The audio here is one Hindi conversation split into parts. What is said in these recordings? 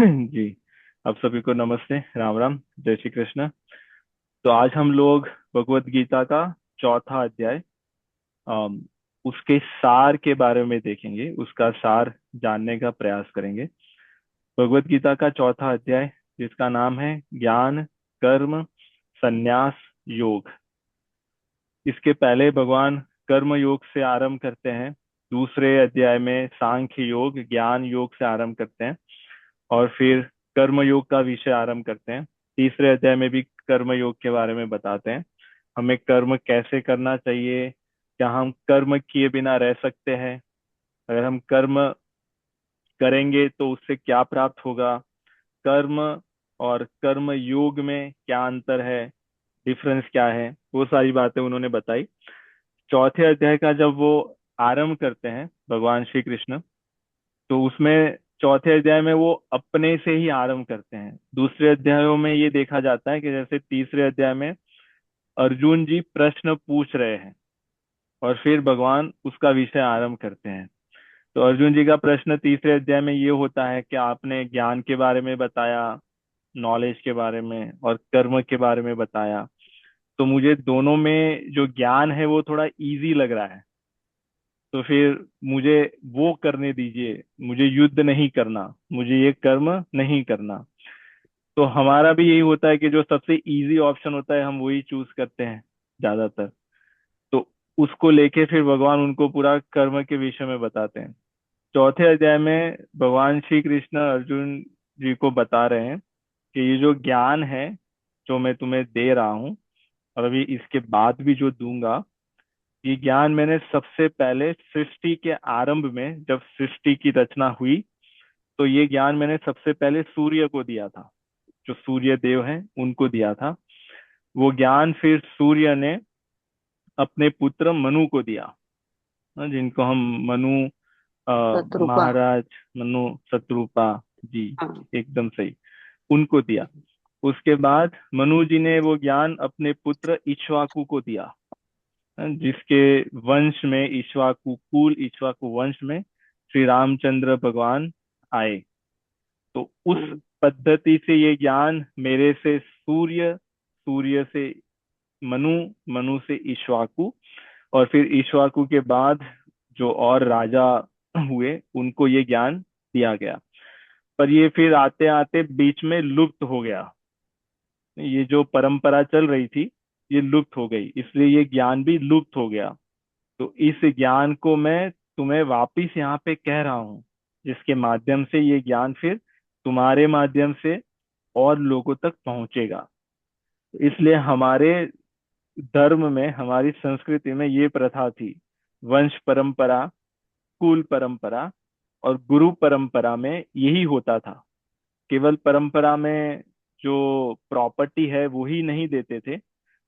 जी। आप सभी को नमस्ते, राम राम, जय श्री कृष्ण। तो आज हम लोग भगवत गीता का चौथा अध्याय, अम, उसके सार के बारे में देखेंगे, उसका सार जानने का प्रयास करेंगे। भगवत गीता का चौथा अध्याय, जिसका नाम है ज्ञान कर्म संन्यास योग। इसके पहले भगवान कर्म योग से आरंभ करते हैं। दूसरे अध्याय में सांख्य योग ज्ञान योग से आरंभ करते हैं, और फिर कर्म योग का विषय आरंभ करते हैं। तीसरे अध्याय में भी कर्म योग के बारे में बताते हैं, हमें कर्म कैसे करना चाहिए, क्या हम कर्म किए बिना रह सकते हैं, अगर हम कर्म करेंगे तो उससे क्या प्राप्त होगा, कर्म और कर्म योग में क्या अंतर है, डिफरेंस क्या है, वो सारी बातें उन्होंने बताई। चौथे अध्याय का जब वो आरंभ करते हैं भगवान श्री कृष्ण, तो उसमें चौथे अध्याय में वो अपने से ही आरंभ करते हैं। दूसरे अध्यायों में ये देखा जाता है कि जैसे तीसरे अध्याय में अर्जुन जी प्रश्न पूछ रहे हैं, और फिर भगवान उसका विषय आरंभ करते हैं। तो अर्जुन जी का प्रश्न तीसरे अध्याय में ये होता है कि आपने ज्ञान के बारे में बताया, नॉलेज के बारे में, और कर्म के बारे में बताया। तो मुझे दोनों में जो ज्ञान है वो थोड़ा इजी लग रहा है, तो फिर मुझे वो करने दीजिए, मुझे युद्ध नहीं करना, मुझे ये कर्म नहीं करना। तो हमारा भी यही होता है कि जो सबसे इजी ऑप्शन होता है हम वही चूज करते हैं ज्यादातर। तो उसको लेके फिर भगवान उनको पूरा कर्म के विषय में बताते हैं। चौथे अध्याय में भगवान श्री कृष्ण अर्जुन जी को बता रहे हैं कि ये जो ज्ञान है जो मैं तुम्हें दे रहा हूँ, और अभी इसके बाद भी जो दूंगा, ये ज्ञान मैंने सबसे पहले सृष्टि के आरंभ में, जब सृष्टि की रचना हुई, तो ये ज्ञान मैंने सबसे पहले सूर्य को दिया था। जो सूर्य देव हैं उनको दिया था। वो ज्ञान फिर सूर्य ने अपने पुत्र मनु को दिया, जिनको हम मनु, शत्रुपा। महाराज मनु शत्रुपा जी, हाँ। एकदम सही, उनको दिया। उसके बाद मनु जी ने वो ज्ञान अपने पुत्र इक्ष्वाकु को दिया, जिसके वंश में, इक्ष्वाकु कुल, इक्ष्वाकु वंश में श्री रामचंद्र भगवान आए। तो उस हाँ। पद्धति से ये ज्ञान मेरे से सूर्य, सूर्य से मनु, मनु से इक्ष्वाकु, और फिर इक्ष्वाकु के बाद जो और राजा हुए उनको ये ज्ञान दिया गया। पर ये फिर आते आते बीच में लुप्त हो गया। ये जो परंपरा चल रही थी ये लुप्त हो गई, इसलिए ये ज्ञान भी लुप्त हो गया। तो इस ज्ञान को मैं तुम्हें वापिस यहाँ पे कह रहा हूँ, जिसके माध्यम से ये ज्ञान फिर तुम्हारे माध्यम से और लोगों तक पहुंचेगा। इसलिए हमारे धर्म में, हमारी संस्कृति में ये प्रथा थी, वंश परंपरा, कुल परंपरा और गुरु परंपरा में यही होता था। केवल परंपरा में जो प्रॉपर्टी है वो ही नहीं देते थे,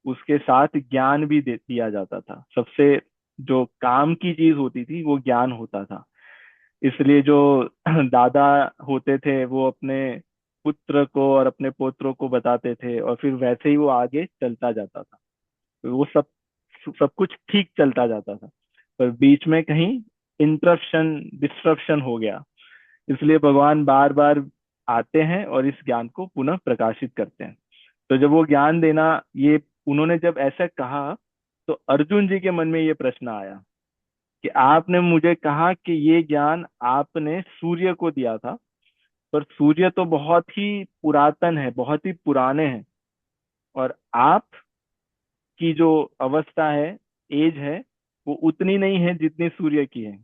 उसके साथ ज्ञान भी दे दिया जाता था। सबसे जो काम की चीज होती थी वो ज्ञान होता था। इसलिए जो दादा होते थे वो अपने पुत्र को और अपने पोत्रों को बताते थे, और फिर वैसे ही वो आगे चलता जाता था। तो वो सब सब कुछ ठीक चलता जाता था, पर बीच में कहीं इंटरप्शन, डिस्ट्रप्शन हो गया। इसलिए भगवान बार बार आते हैं और इस ज्ञान को पुनः प्रकाशित करते हैं। तो जब वो ज्ञान देना, ये उन्होंने जब ऐसा कहा, तो अर्जुन जी के मन में ये प्रश्न आया कि आपने मुझे कहा कि ये ज्ञान आपने सूर्य को दिया था, पर सूर्य तो बहुत ही पुरातन है, बहुत ही पुराने हैं, और आप की जो अवस्था है, एज है, वो उतनी नहीं है जितनी सूर्य की है।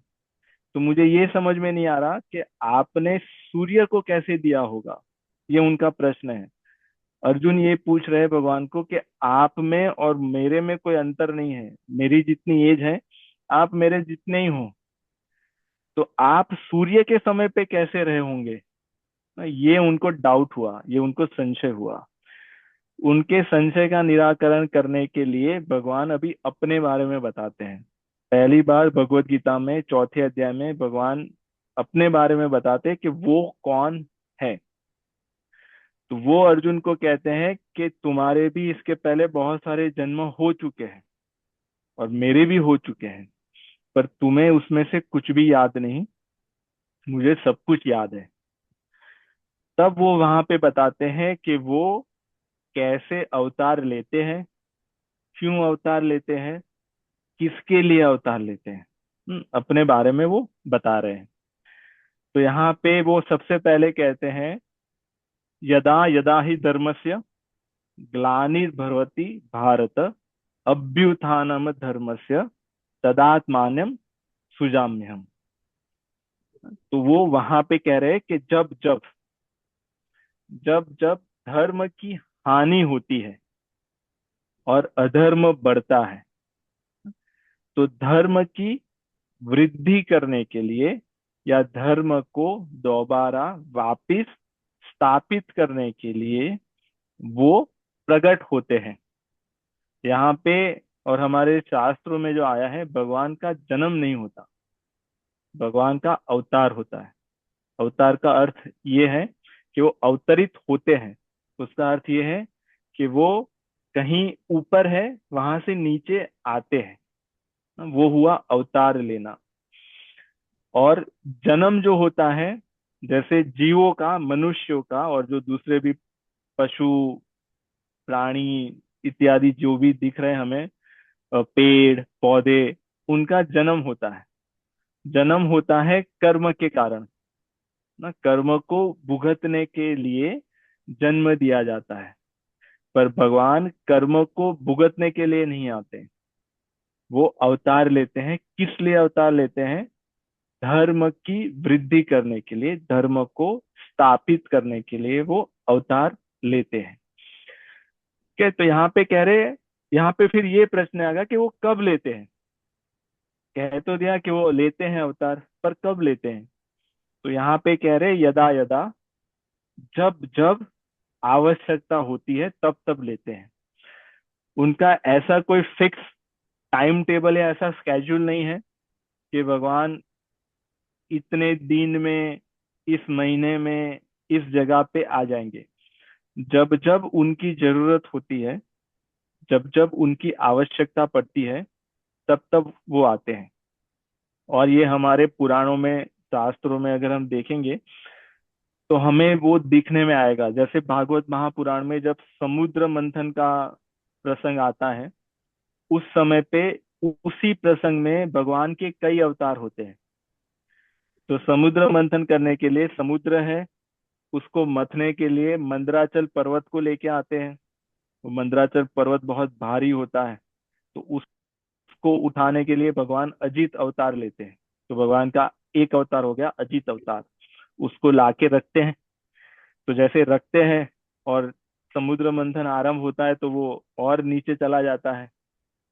तो मुझे ये समझ में नहीं आ रहा कि आपने सूर्य को कैसे दिया होगा। ये उनका प्रश्न है। अर्जुन ये पूछ रहे हैं भगवान को कि आप में और मेरे में कोई अंतर नहीं है, मेरी जितनी एज है आप मेरे जितने ही हो, तो आप सूर्य के समय पे कैसे रहे होंगे। ये उनको डाउट हुआ, ये उनको संशय हुआ। उनके संशय का निराकरण करने के लिए भगवान अभी अपने बारे में बताते हैं। पहली बार भगवत गीता में चौथे अध्याय में भगवान अपने बारे में बताते हैं कि वो कौन है। तो वो अर्जुन को कहते हैं कि तुम्हारे भी इसके पहले बहुत सारे जन्म हो चुके हैं, और मेरे भी हो चुके हैं, पर तुम्हें उसमें से कुछ भी याद नहीं, मुझे सब कुछ याद है। तब वो वहां पे बताते हैं कि वो कैसे अवतार लेते हैं, क्यों अवतार लेते हैं, किसके लिए अवतार लेते हैं। अपने बारे में वो बता रहे हैं। तो यहाँ पे वो सबसे पहले कहते हैं, यदा यदा ही धर्मस्य ग्लानिर्भवति भारत, अभ्युत्थानम धर्मस्य तदात्मानं सुजाम्यहम्। तो वो वहां पे कह रहे हैं कि जब जब जब जब धर्म की हानि होती है और अधर्म बढ़ता है, तो धर्म की वृद्धि करने के लिए या धर्म को दोबारा वापिस स्थापित करने के लिए वो प्रकट होते हैं यहाँ पे। और हमारे शास्त्रों में जो आया है, भगवान का जन्म नहीं होता, भगवान का अवतार होता है। अवतार का अर्थ ये है कि वो अवतरित होते हैं। उसका अर्थ ये है कि वो कहीं ऊपर है, वहां से नीचे आते हैं, वो हुआ अवतार लेना। और जन्म जो होता है, जैसे जीवों का, मनुष्यों का, और जो दूसरे भी पशु प्राणी इत्यादि जो भी दिख रहे हैं हमें, पेड़ पौधे, उनका जन्म होता है। जन्म होता है कर्म के कारण, ना, कर्म को भुगतने के लिए जन्म दिया जाता है। पर भगवान कर्म को भुगतने के लिए नहीं आते, वो अवतार लेते हैं। किस लिए अवतार लेते हैं? धर्म की वृद्धि करने के लिए, धर्म को स्थापित करने के लिए वो अवतार लेते हैं। क्या तो यहाँ पे कह रहे हैं, यहाँ पे फिर ये प्रश्न आएगा कि वो कब लेते हैं। कह तो दिया कि वो लेते हैं अवतार, पर कब लेते हैं? तो यहाँ पे कह रहे हैं, यदा यदा, जब जब आवश्यकता होती है तब तब लेते हैं। उनका ऐसा कोई फिक्स टाइम टेबल या ऐसा स्केड्यूल नहीं है कि भगवान इतने दिन में, इस महीने में, इस जगह पे आ जाएंगे। जब जब उनकी जरूरत होती है, जब जब उनकी आवश्यकता पड़ती है, तब तब वो आते हैं। और ये हमारे पुराणों में, शास्त्रों में अगर हम देखेंगे तो हमें वो दिखने में आएगा। जैसे भागवत महापुराण में जब समुद्र मंथन का प्रसंग आता है, उस समय पे उसी प्रसंग में भगवान के कई अवतार होते हैं। तो समुद्र मंथन करने के लिए समुद्र है, उसको मथने के लिए मंदराचल पर्वत को लेके आते हैं। वो मंदराचल पर्वत बहुत भारी होता है, तो उसको उठाने के लिए भगवान अजित अवतार लेते हैं। तो भगवान का एक अवतार हो गया अजित अवतार। उसको लाके रखते हैं। तो जैसे रखते हैं और समुद्र मंथन आरंभ होता है, तो वो और नीचे चला जाता है।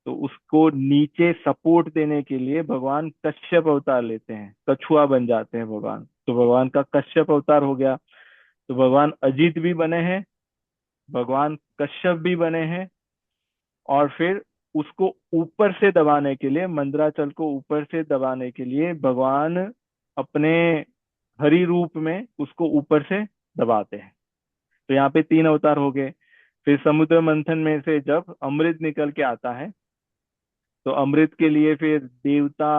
तो उसको नीचे सपोर्ट देने के लिए भगवान कश्यप अवतार लेते हैं, कछुआ बन जाते हैं भगवान। तो भगवान का कश्यप अवतार हो गया। तो भगवान अजित भी बने हैं, भगवान कश्यप भी बने हैं। और फिर उसको ऊपर से दबाने के लिए, मंदराचल को ऊपर से दबाने के लिए भगवान अपने हरि रूप में उसको ऊपर से दबाते हैं। तो यहाँ पे तीन अवतार हो गए। फिर समुद्र मंथन में से जब अमृत निकल के आता है, तो अमृत के लिए फिर देवता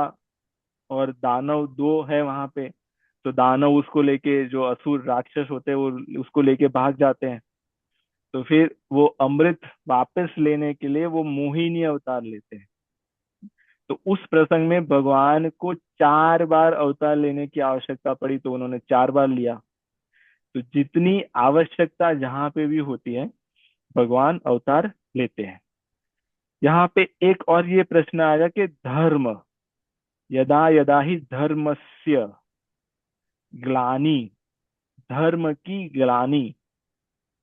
और दानव दो है वहां पे। तो दानव उसको लेके, जो असुर राक्षस होते हैं, वो उसको लेके भाग जाते हैं। तो फिर वो अमृत वापस लेने के लिए वो मोहिनी अवतार लेते हैं। तो उस प्रसंग में भगवान को 4 बार अवतार लेने की आवश्यकता पड़ी, तो उन्होंने 4 बार लिया। तो जितनी आवश्यकता जहां पे भी होती है, भगवान अवतार लेते हैं। यहाँ पे एक और ये प्रश्न आएगा कि धर्म, यदा यदा ही धर्मस्य ग्लानि, धर्म की ग्लानि,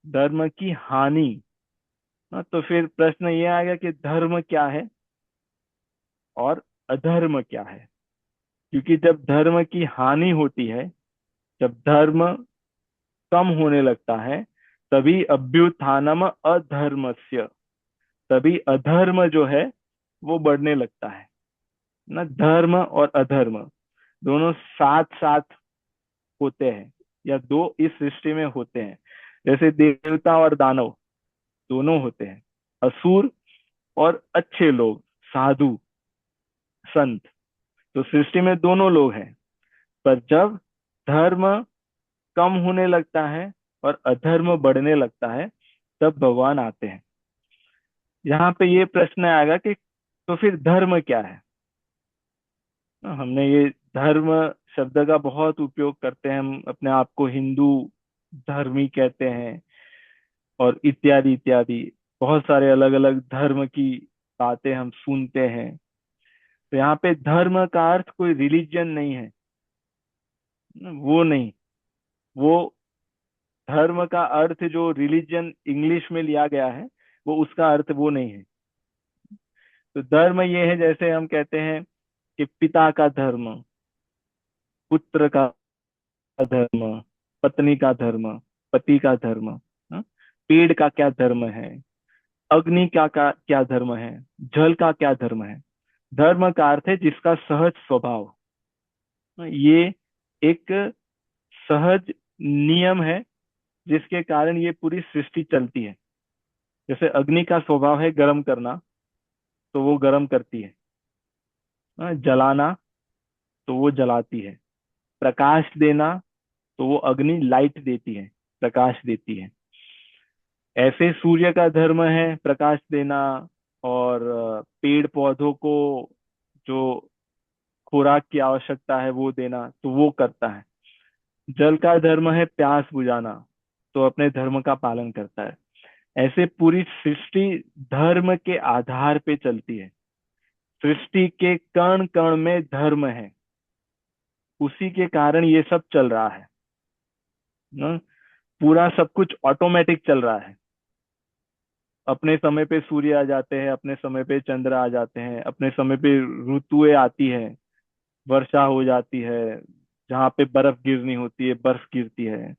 धर्म की हानि। तो फिर प्रश्न ये आएगा कि धर्म क्या है और अधर्म क्या है। क्योंकि जब धर्म की हानि होती है, जब धर्म कम होने लगता है, तभी अभ्युत्थानम अधर्मस्य, तभी अधर्म जो है वो बढ़ने लगता है। ना, धर्म और अधर्म दोनों साथ साथ होते हैं, या दो इस सृष्टि में होते हैं। जैसे देवता और दानव दोनों होते हैं, असुर और अच्छे लोग, साधु संत। तो सृष्टि में दोनों लोग हैं। पर जब धर्म कम होने लगता है और अधर्म बढ़ने लगता है, तब भगवान आते हैं। यहाँ पे ये प्रश्न आएगा कि तो फिर धर्म क्या है। हमने ये धर्म शब्द का बहुत उपयोग करते हैं, हम अपने आप को हिंदू धर्मी कहते हैं, और इत्यादि इत्यादि। बहुत सारे अलग अलग धर्म की बातें हम सुनते हैं। तो यहाँ पे धर्म का अर्थ कोई रिलीजन नहीं है, वो नहीं। वो धर्म का अर्थ जो रिलीजन इंग्लिश में लिया गया है, वो उसका अर्थ वो नहीं है। तो धर्म ये है, जैसे हम कहते हैं कि पिता का धर्म, पुत्र का धर्म, पत्नी का धर्म, पति का धर्म। हाँ? पेड़ का क्या धर्म है, अग्नि का क्या धर्म है, जल का क्या धर्म है। धर्म का अर्थ है जिसका सहज स्वभाव। ये एक सहज नियम है जिसके कारण ये पूरी सृष्टि चलती है। जैसे अग्नि का स्वभाव है गर्म करना, तो वो गर्म करती है। जलाना, तो वो जलाती है। प्रकाश देना, तो वो अग्नि लाइट देती है, प्रकाश देती है। ऐसे सूर्य का धर्म है प्रकाश देना, और पेड़ पौधों को जो खुराक की आवश्यकता है वो देना, तो वो करता है। जल का धर्म है प्यास बुझाना, तो अपने धर्म का पालन करता है। ऐसे पूरी सृष्टि धर्म के आधार पे चलती है। सृष्टि के कण कण में धर्म है, उसी के कारण ये सब चल रहा है ना। पूरा सब कुछ ऑटोमेटिक चल रहा है। अपने समय पे सूर्य आ जाते हैं, अपने समय पे चंद्र आ जाते हैं, अपने समय पे ऋतुएं आती है, वर्षा हो जाती है, जहाँ पे बर्फ गिरनी होती है बर्फ गिरती है,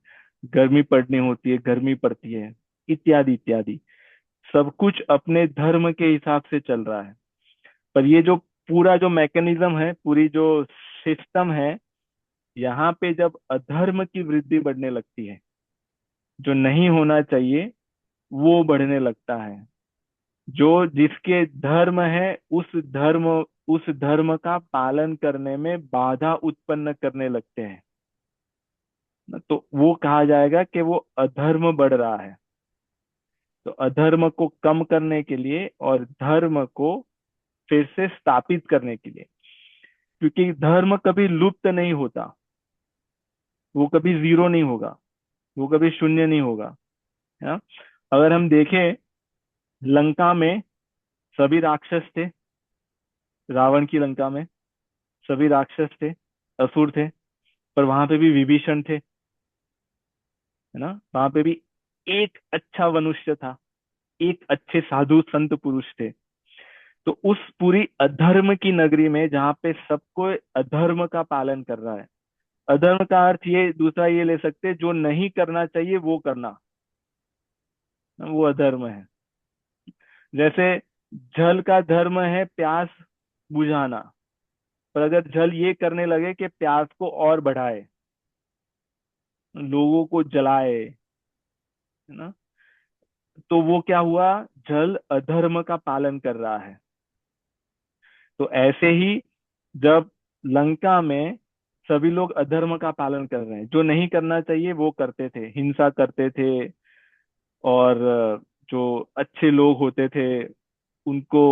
गर्मी पड़नी होती है गर्मी पड़ती है, इत्यादि इत्यादि। सब कुछ अपने धर्म के हिसाब से चल रहा है। पर ये जो पूरा जो मैकेनिज्म है, पूरी जो सिस्टम है, यहाँ पे जब अधर्म की वृद्धि बढ़ने लगती है, जो नहीं होना चाहिए वो बढ़ने लगता है। जो जिसके धर्म है उस धर्म का पालन करने में बाधा उत्पन्न करने लगते हैं तो वो कहा जाएगा कि वो अधर्म बढ़ रहा है। तो अधर्म को कम करने के लिए और धर्म को फिर से स्थापित करने के लिए, क्योंकि धर्म कभी लुप्त नहीं होता, वो कभी जीरो नहीं होगा, वो कभी शून्य नहीं होगा। है ना? अगर हम देखें, लंका में सभी राक्षस थे। रावण की लंका में सभी राक्षस थे, असुर थे। पर वहां पे भी विभीषण थे, है ना। वहां पे भी एक अच्छा मनुष्य था, एक अच्छे साधु संत पुरुष थे। तो उस पूरी अधर्म की नगरी में जहाँ पे सबको अधर्म का पालन कर रहा है, अधर्म का अर्थ ये दूसरा ये ले सकते हैं, जो नहीं करना चाहिए वो करना, वो अधर्म है। जैसे जल का धर्म है प्यास बुझाना, पर अगर जल ये करने लगे कि प्यास को और बढ़ाए, लोगों को जलाए, है ना, तो वो क्या हुआ, जल अधर्म का पालन कर रहा है। तो ऐसे ही जब लंका में सभी लोग अधर्म का पालन कर रहे हैं, जो नहीं करना चाहिए वो करते थे, हिंसा करते थे, और जो अच्छे लोग होते थे उनको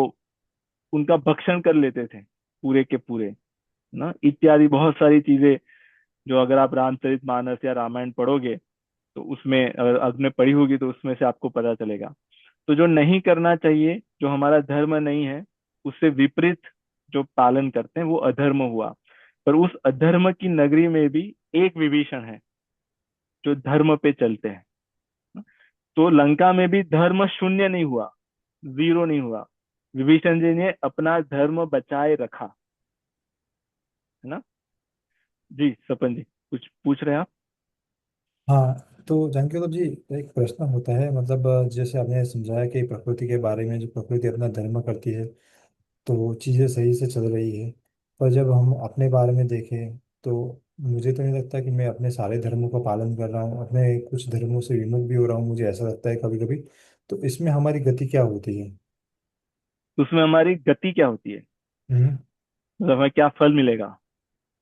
उनका भक्षण कर लेते थे पूरे के पूरे, ना, इत्यादि बहुत सारी चीजें। जो अगर आप रामचरितमानस या रामायण पढ़ोगे तो उसमें, अगर आपने पढ़ी होगी तो उसमें से आपको पता चलेगा। तो जो नहीं करना चाहिए, जो हमारा धर्म नहीं है, उससे विपरीत जो पालन करते हैं वो अधर्म हुआ। पर उस अधर्म की नगरी में भी एक विभीषण है जो धर्म पे चलते हैं। तो लंका में भी धर्म शून्य नहीं हुआ, जीरो नहीं हुआ। विभीषण जी ने अपना धर्म बचाए रखा, है ना। जी सपन जी, कुछ पूछ रहे हैं आप। हाँ, तो जानकी जी, एक प्रश्न होता है, मतलब जैसे आपने समझाया कि प्रकृति के बारे में, जो प्रकृति अपना धर्म करती है तो चीज़ें सही से चल रही है। पर जब हम अपने बारे में देखें तो मुझे तो नहीं लगता कि मैं अपने सारे धर्मों का पालन कर रहा हूँ, अपने कुछ धर्मों से विमुख भी हो रहा हूँ, मुझे ऐसा लगता है कभी कभी। तो इसमें हमारी गति क्या होती है? तो उसमें हमारी गति क्या होती है, हम्म। मतलब हमें क्या फल मिलेगा।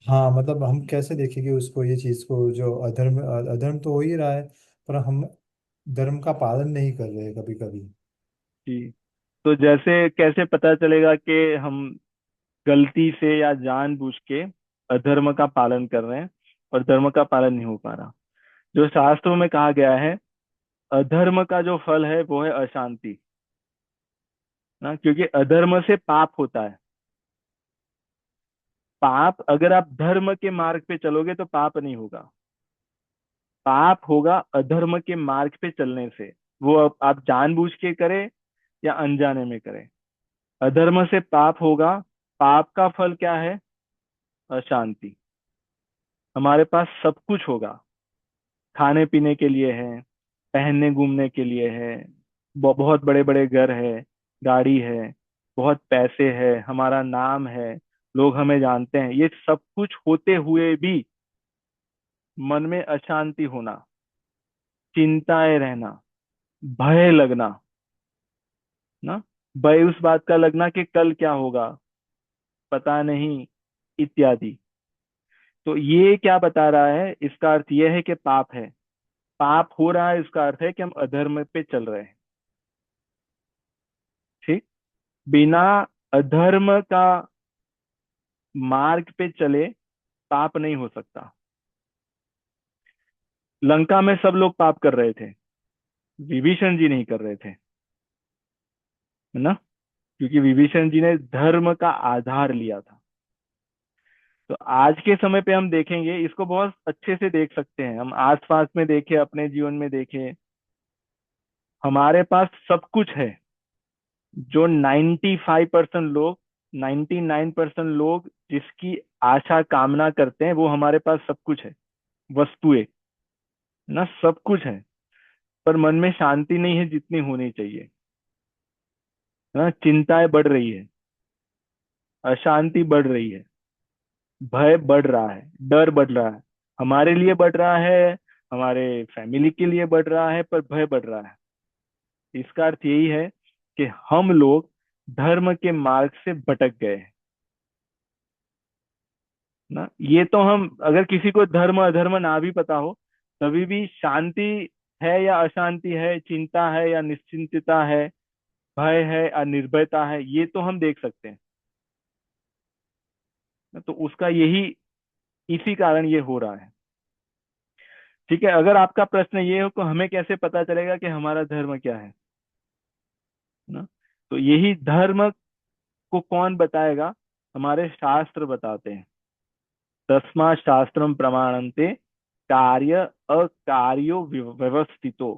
हाँ मतलब हम कैसे देखेंगे उसको, ये चीज को, जो अधर्म, अधर्म तो हो ही रहा है, पर हम धर्म का पालन नहीं कर रहे कभी कभी। जी। तो जैसे कैसे पता चलेगा कि हम गलती से या जानबूझ के अधर्म का पालन कर रहे हैं और धर्म का पालन नहीं हो पा रहा? जो शास्त्रों में कहा गया है, अधर्म का जो फल है वो है अशांति। ना, क्योंकि अधर्म से पाप होता है। पाप, अगर आप धर्म के मार्ग पे चलोगे तो पाप नहीं होगा। पाप होगा अधर्म के मार्ग पे चलने से। वो आप जानबूझ के करें या अनजाने में करें, अधर्म से पाप होगा। पाप का फल क्या है? अशांति। हमारे पास सब कुछ होगा, खाने पीने के लिए है, पहनने घूमने के लिए है, बहुत बड़े बड़े घर है, गाड़ी है, बहुत पैसे है, हमारा नाम है, लोग हमें जानते हैं, ये सब कुछ होते हुए भी मन में अशांति होना, चिंताएं रहना, भय लगना, ना, भय उस बात का लगना कि कल क्या होगा, पता नहीं, इत्यादि। तो ये क्या बता रहा है? इसका अर्थ यह है कि पाप है। पाप हो रहा है, इसका अर्थ है कि हम अधर्म पे चल रहे हैं। ठीक। बिना अधर्म का मार्ग पे चले पाप नहीं हो सकता। लंका में सब लोग पाप कर रहे थे, विभीषण जी नहीं कर रहे थे, है ना, क्योंकि विभीषण जी ने धर्म का आधार लिया था। तो आज के समय पे हम देखेंगे, इसको बहुत अच्छे से देख सकते हैं, हम आसपास में देखें, अपने जीवन में देखें, हमारे पास सब कुछ है। जो 95% लोग, 99% लोग जिसकी आशा कामना करते हैं, वो हमारे पास सब कुछ है, वस्तुएं, ना, सब कुछ है। पर मन में शांति नहीं है जितनी होनी चाहिए, है ना, चिंताएं बढ़ रही है, अशांति बढ़ रही है, भय बढ़ रहा है, डर बढ़ रहा है, हमारे लिए बढ़ रहा है, हमारे फैमिली के लिए बढ़ रहा है, पर भय बढ़ रहा है। इसका अर्थ यही है कि हम लोग धर्म के मार्ग से भटक गए हैं। ना, ये तो हम, अगर किसी को धर्म अधर्म ना भी पता हो, तभी भी शांति है या अशांति है, चिंता है या निश्चिंतता है, भय है या निर्भयता है, ये तो हम देख सकते हैं। तो उसका यही, इसी कारण ये हो रहा है। ठीक है, अगर आपका प्रश्न ये हो तो हमें कैसे पता चलेगा कि हमारा धर्म क्या है, ना, तो यही धर्म को कौन बताएगा? हमारे शास्त्र बताते हैं। तस्मा शास्त्रम प्रमाणन्ते कार्य अकार्यो व्यवस्थितो।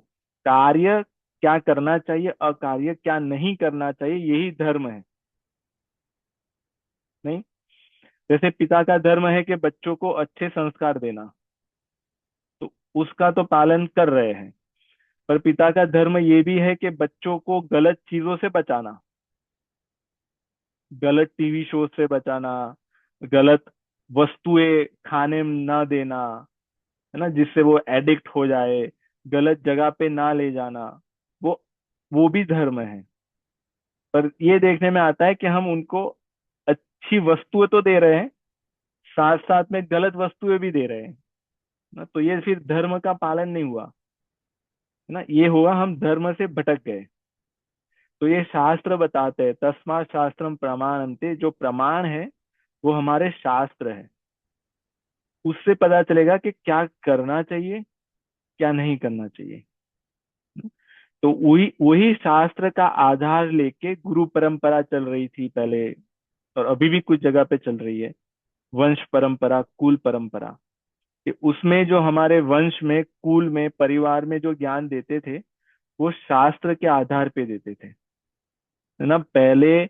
कार्य क्या करना चाहिए, अकार्य क्या नहीं करना चाहिए, यही धर्म है। नहीं, जैसे पिता का धर्म है कि बच्चों को अच्छे संस्कार देना, तो उसका तो पालन कर रहे हैं। पर पिता का धर्म ये भी है कि बच्चों को गलत चीजों से बचाना, गलत टीवी शो से बचाना, गलत वस्तुएं खाने में ना देना, है ना, जिससे वो एडिक्ट हो जाए, गलत जगह पे ना ले जाना, वो वो भी धर्म है। पर ये देखने में आता है कि हम उनको अच्छी वस्तुएं तो दे रहे हैं, साथ साथ में गलत वस्तुएं भी दे रहे हैं, ना, तो ये फिर धर्म का पालन नहीं हुआ, है ना, ये हुआ हम धर्म से भटक गए। तो ये शास्त्र बताते हैं, तस्मात् शास्त्रम प्रमाणन्ते, जो प्रमाण है वो हमारे शास्त्र है। उससे पता चलेगा कि क्या करना चाहिए, क्या नहीं करना चाहिए। तो वही वही शास्त्र का आधार लेके गुरु परंपरा चल रही थी पहले, और अभी भी कुछ जगह पे चल रही है, वंश परंपरा, कुल परंपरा। कि उसमें जो हमारे वंश में, कुल में, परिवार में जो ज्ञान देते थे, वो शास्त्र के आधार पे देते थे, है ना। पहले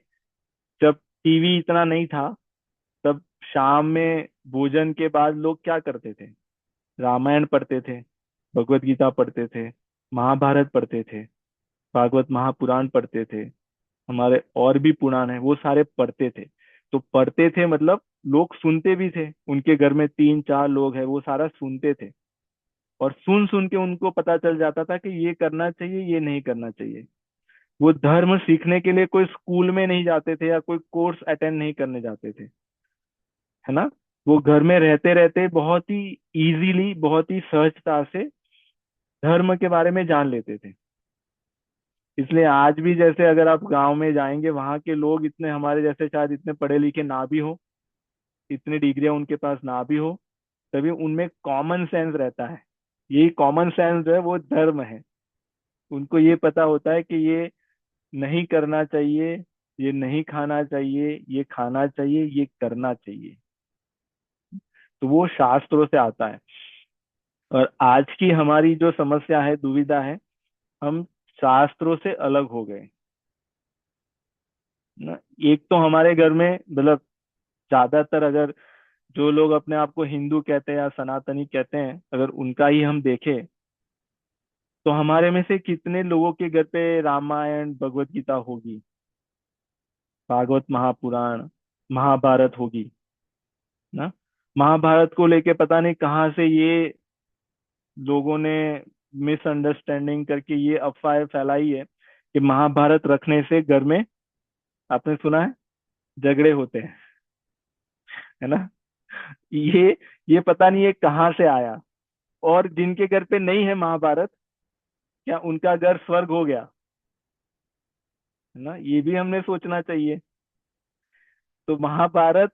जब टीवी इतना नहीं था, तब शाम में भोजन के बाद लोग क्या करते थे? रामायण पढ़ते थे, भगवत गीता पढ़ते थे, महाभारत पढ़ते थे, भागवत महापुराण पढ़ते थे, हमारे और भी पुराण है वो सारे पढ़ते थे। तो पढ़ते थे मतलब लोग सुनते भी थे, उनके घर में 3 4 लोग हैं, वो सारा सुनते थे, और सुन सुन के उनको पता चल जाता था कि ये करना चाहिए, ये नहीं करना चाहिए। वो धर्म सीखने के लिए कोई स्कूल में नहीं जाते थे या कोई कोर्स अटेंड नहीं करने जाते थे, है ना। वो घर में रहते रहते बहुत ही इजीली, बहुत ही सहजता से धर्म के बारे में जान लेते थे। इसलिए आज भी जैसे अगर आप गांव में जाएंगे, वहां के लोग इतने हमारे जैसे शायद इतने पढ़े लिखे ना भी हो, इतनी डिग्रियां उनके पास ना भी हो, तभी उनमें कॉमन सेंस रहता है। यही कॉमन सेंस जो है वो धर्म है। उनको ये पता होता है कि ये नहीं करना चाहिए, ये नहीं खाना चाहिए, ये खाना चाहिए, ये करना चाहिए। तो वो शास्त्रों से आता है। और आज की हमारी जो समस्या है, दुविधा है, हम शास्त्रों से अलग हो गए ना। एक तो हमारे घर में मतलब ज्यादातर, अगर जो लोग अपने आप को हिंदू कहते हैं या सनातनी कहते हैं, अगर उनका ही हम देखें, तो हमारे में से कितने लोगों के घर पे रामायण भगवत गीता होगी, भागवत महापुराण, महाभारत होगी ना। महाभारत को लेके पता नहीं कहाँ से ये लोगों ने मिसअंडरस्टैंडिंग करके ये अफवाह फैलाई है कि महाभारत रखने से घर में, आपने सुना है, झगड़े होते हैं, है ना। ये ये पता नहीं ये कहाँ से आया। और जिनके घर पे नहीं है महाभारत, क्या उनका घर स्वर्ग हो गया, है ना। ये भी हमने सोचना चाहिए। तो महाभारत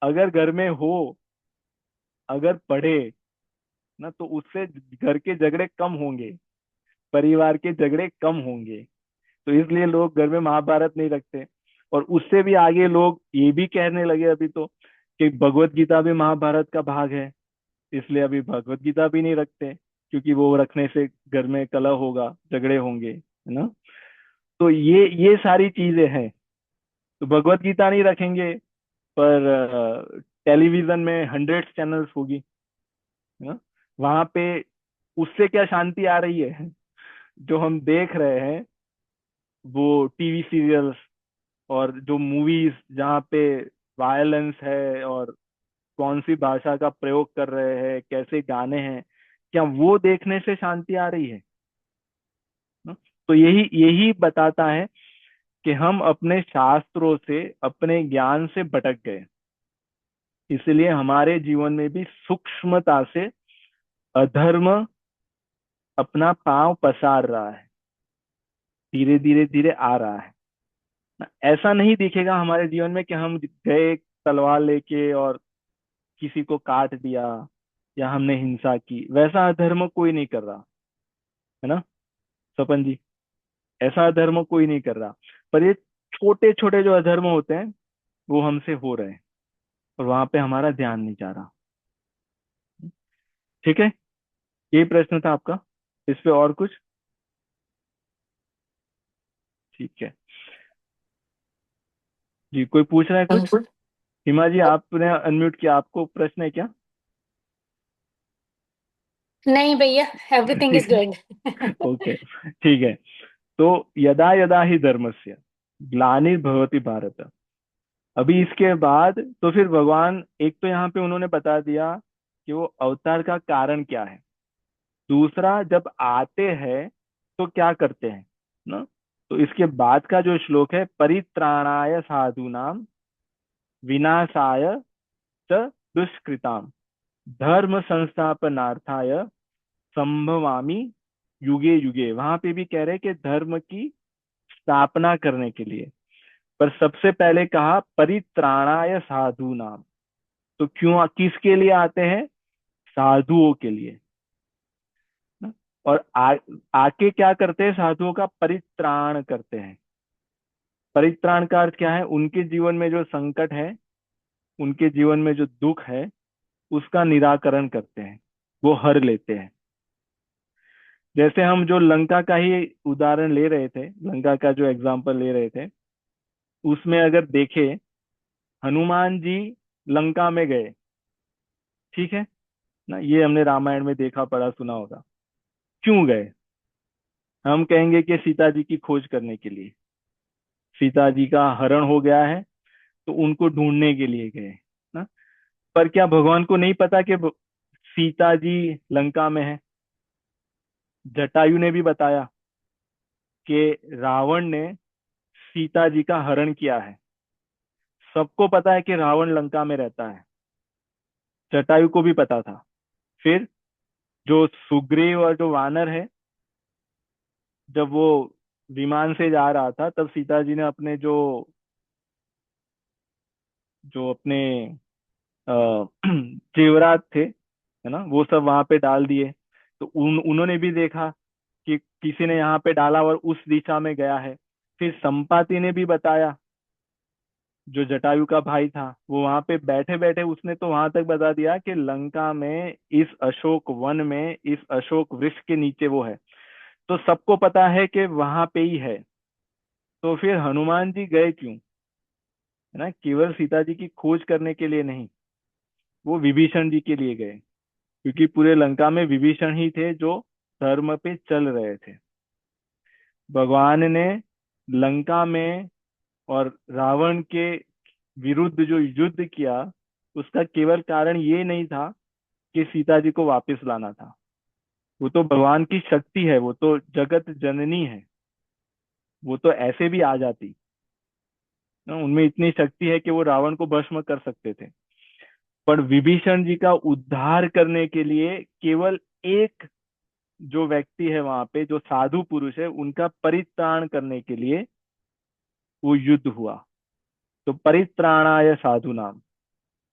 अगर घर में हो, अगर पढ़े ना, तो उससे घर के झगड़े कम होंगे, परिवार के झगड़े कम होंगे। तो इसलिए लोग घर में महाभारत नहीं रखते। और उससे भी आगे लोग ये भी कहने लगे अभी तो कि भगवत गीता भी महाभारत का भाग है, इसलिए अभी भगवत गीता भी नहीं रखते, क्योंकि वो रखने से घर में कलह होगा, झगड़े होंगे, है ना। तो ये सारी चीजें हैं। तो भगवत गीता नहीं रखेंगे, पर टेलीविजन में 100 चैनल्स होगी, है ना। वहां पे उससे क्या शांति आ रही है? जो हम देख रहे हैं वो टीवी सीरियल्स और जो मूवीज जहाँ पे वायलेंस है, और कौन सी भाषा का प्रयोग कर रहे हैं, कैसे गाने हैं, क्या वो देखने से शांति आ रही है ना? तो यही यही बताता है कि हम अपने शास्त्रों से, अपने ज्ञान से भटक गए। इसलिए हमारे जीवन में भी सूक्ष्मता से अधर्म अपना पांव पसार रहा है, धीरे धीरे धीरे आ रहा है ना। ऐसा नहीं दिखेगा हमारे जीवन में कि हम गए तलवार लेके और किसी को काट दिया, या हमने हिंसा की। वैसा अधर्म कोई नहीं कर रहा, है ना सपन जी। ऐसा अधर्म कोई नहीं कर रहा। पर ये छोटे छोटे जो अधर्म होते हैं वो हमसे हो रहे हैं, और वहां पे हमारा ध्यान नहीं जा रहा। ठीक है, यही प्रश्न था आपका। इस पे और कुछ? ठीक है जी, कोई पूछ रहा है कुछ? हिमा जी, आपने अनम्यूट किया, आपको प्रश्न है क्या? नहीं भैया, एवरीथिंग इज ठीक है, गुड। ओके, ठीक है। तो यदा यदा ही धर्मस्य ग्लानिर्भवति भारत। अभी इसके बाद तो फिर भगवान, एक तो यहाँ पे उन्होंने बता दिया कि वो अवतार का कारण क्या है। दूसरा, जब आते हैं तो क्या करते हैं ना। तो इसके बाद का जो श्लोक है, परित्राणाय साधूनाम विनाशाय च दुष्कृताम धर्म संस्थापनार्थाय संभवामि युगे युगे। वहां पे भी कह रहे हैं कि धर्म की स्थापना करने के लिए। पर सबसे पहले कहा परित्राणाय साधु नाम। तो क्यों, किसके लिए आते हैं? साधुओं के लिए ना? और आके क्या करते हैं? साधुओं का परित्राण करते हैं। परित्राण का अर्थ क्या है? उनके जीवन में जो संकट है, उनके जीवन में जो दुख है, उसका निराकरण करते हैं, वो हर लेते हैं। जैसे हम जो लंका का ही उदाहरण ले रहे थे, लंका का जो एग्जाम्पल ले रहे थे, उसमें अगर देखे, हनुमान जी लंका में गए, ठीक है ना। ये हमने रामायण में देखा, पढ़ा, सुना होगा। क्यों गए? हम कहेंगे कि सीता जी की खोज करने के लिए। सीता जी का हरण हो गया है, तो उनको ढूंढने के लिए गए ना। पर क्या भगवान को नहीं पता कि सीता जी लंका में है? जटायु ने भी बताया कि रावण ने सीता जी का हरण किया है। सबको पता है कि रावण लंका में रहता है, जटायु को भी पता था। फिर जो सुग्रीव और जो वानर है, जब वो विमान से जा रहा था तब सीता जी ने अपने जो जो अपने अ, जेवरात थे, है ना, वो सब वहां पे डाल दिए। तो उन्होंने भी देखा कि किसी ने यहाँ पे डाला और उस दिशा में गया है। फिर संपाति ने भी बताया, जो जटायु का भाई था, वो वहां पे बैठे बैठे उसने तो वहां तक बता दिया कि लंका में इस अशोक वन में इस अशोक वृक्ष के नीचे वो है। तो सबको पता है कि वहां पे ही है। तो फिर हनुमान जी गए क्यों? है ना, केवल सीता जी की खोज करने के लिए नहीं, वो विभीषण जी के लिए गए, क्योंकि पूरे लंका में विभीषण ही थे जो धर्म पे चल रहे थे। भगवान ने लंका में और रावण के विरुद्ध जो युद्ध किया, उसका केवल कारण ये नहीं था कि सीता जी को वापस लाना था। वो तो भगवान की शक्ति है, वो तो जगत जननी है, वो तो ऐसे भी आ जाती ना, उनमें इतनी शक्ति है कि वो रावण को भस्म कर सकते थे। पर विभीषण जी का उद्धार करने के लिए केवल एक जो व्यक्ति है वहां पे, जो साधु पुरुष है, उनका परित्राण करने के लिए वो युद्ध हुआ। तो परित्राणाय साधु नाम।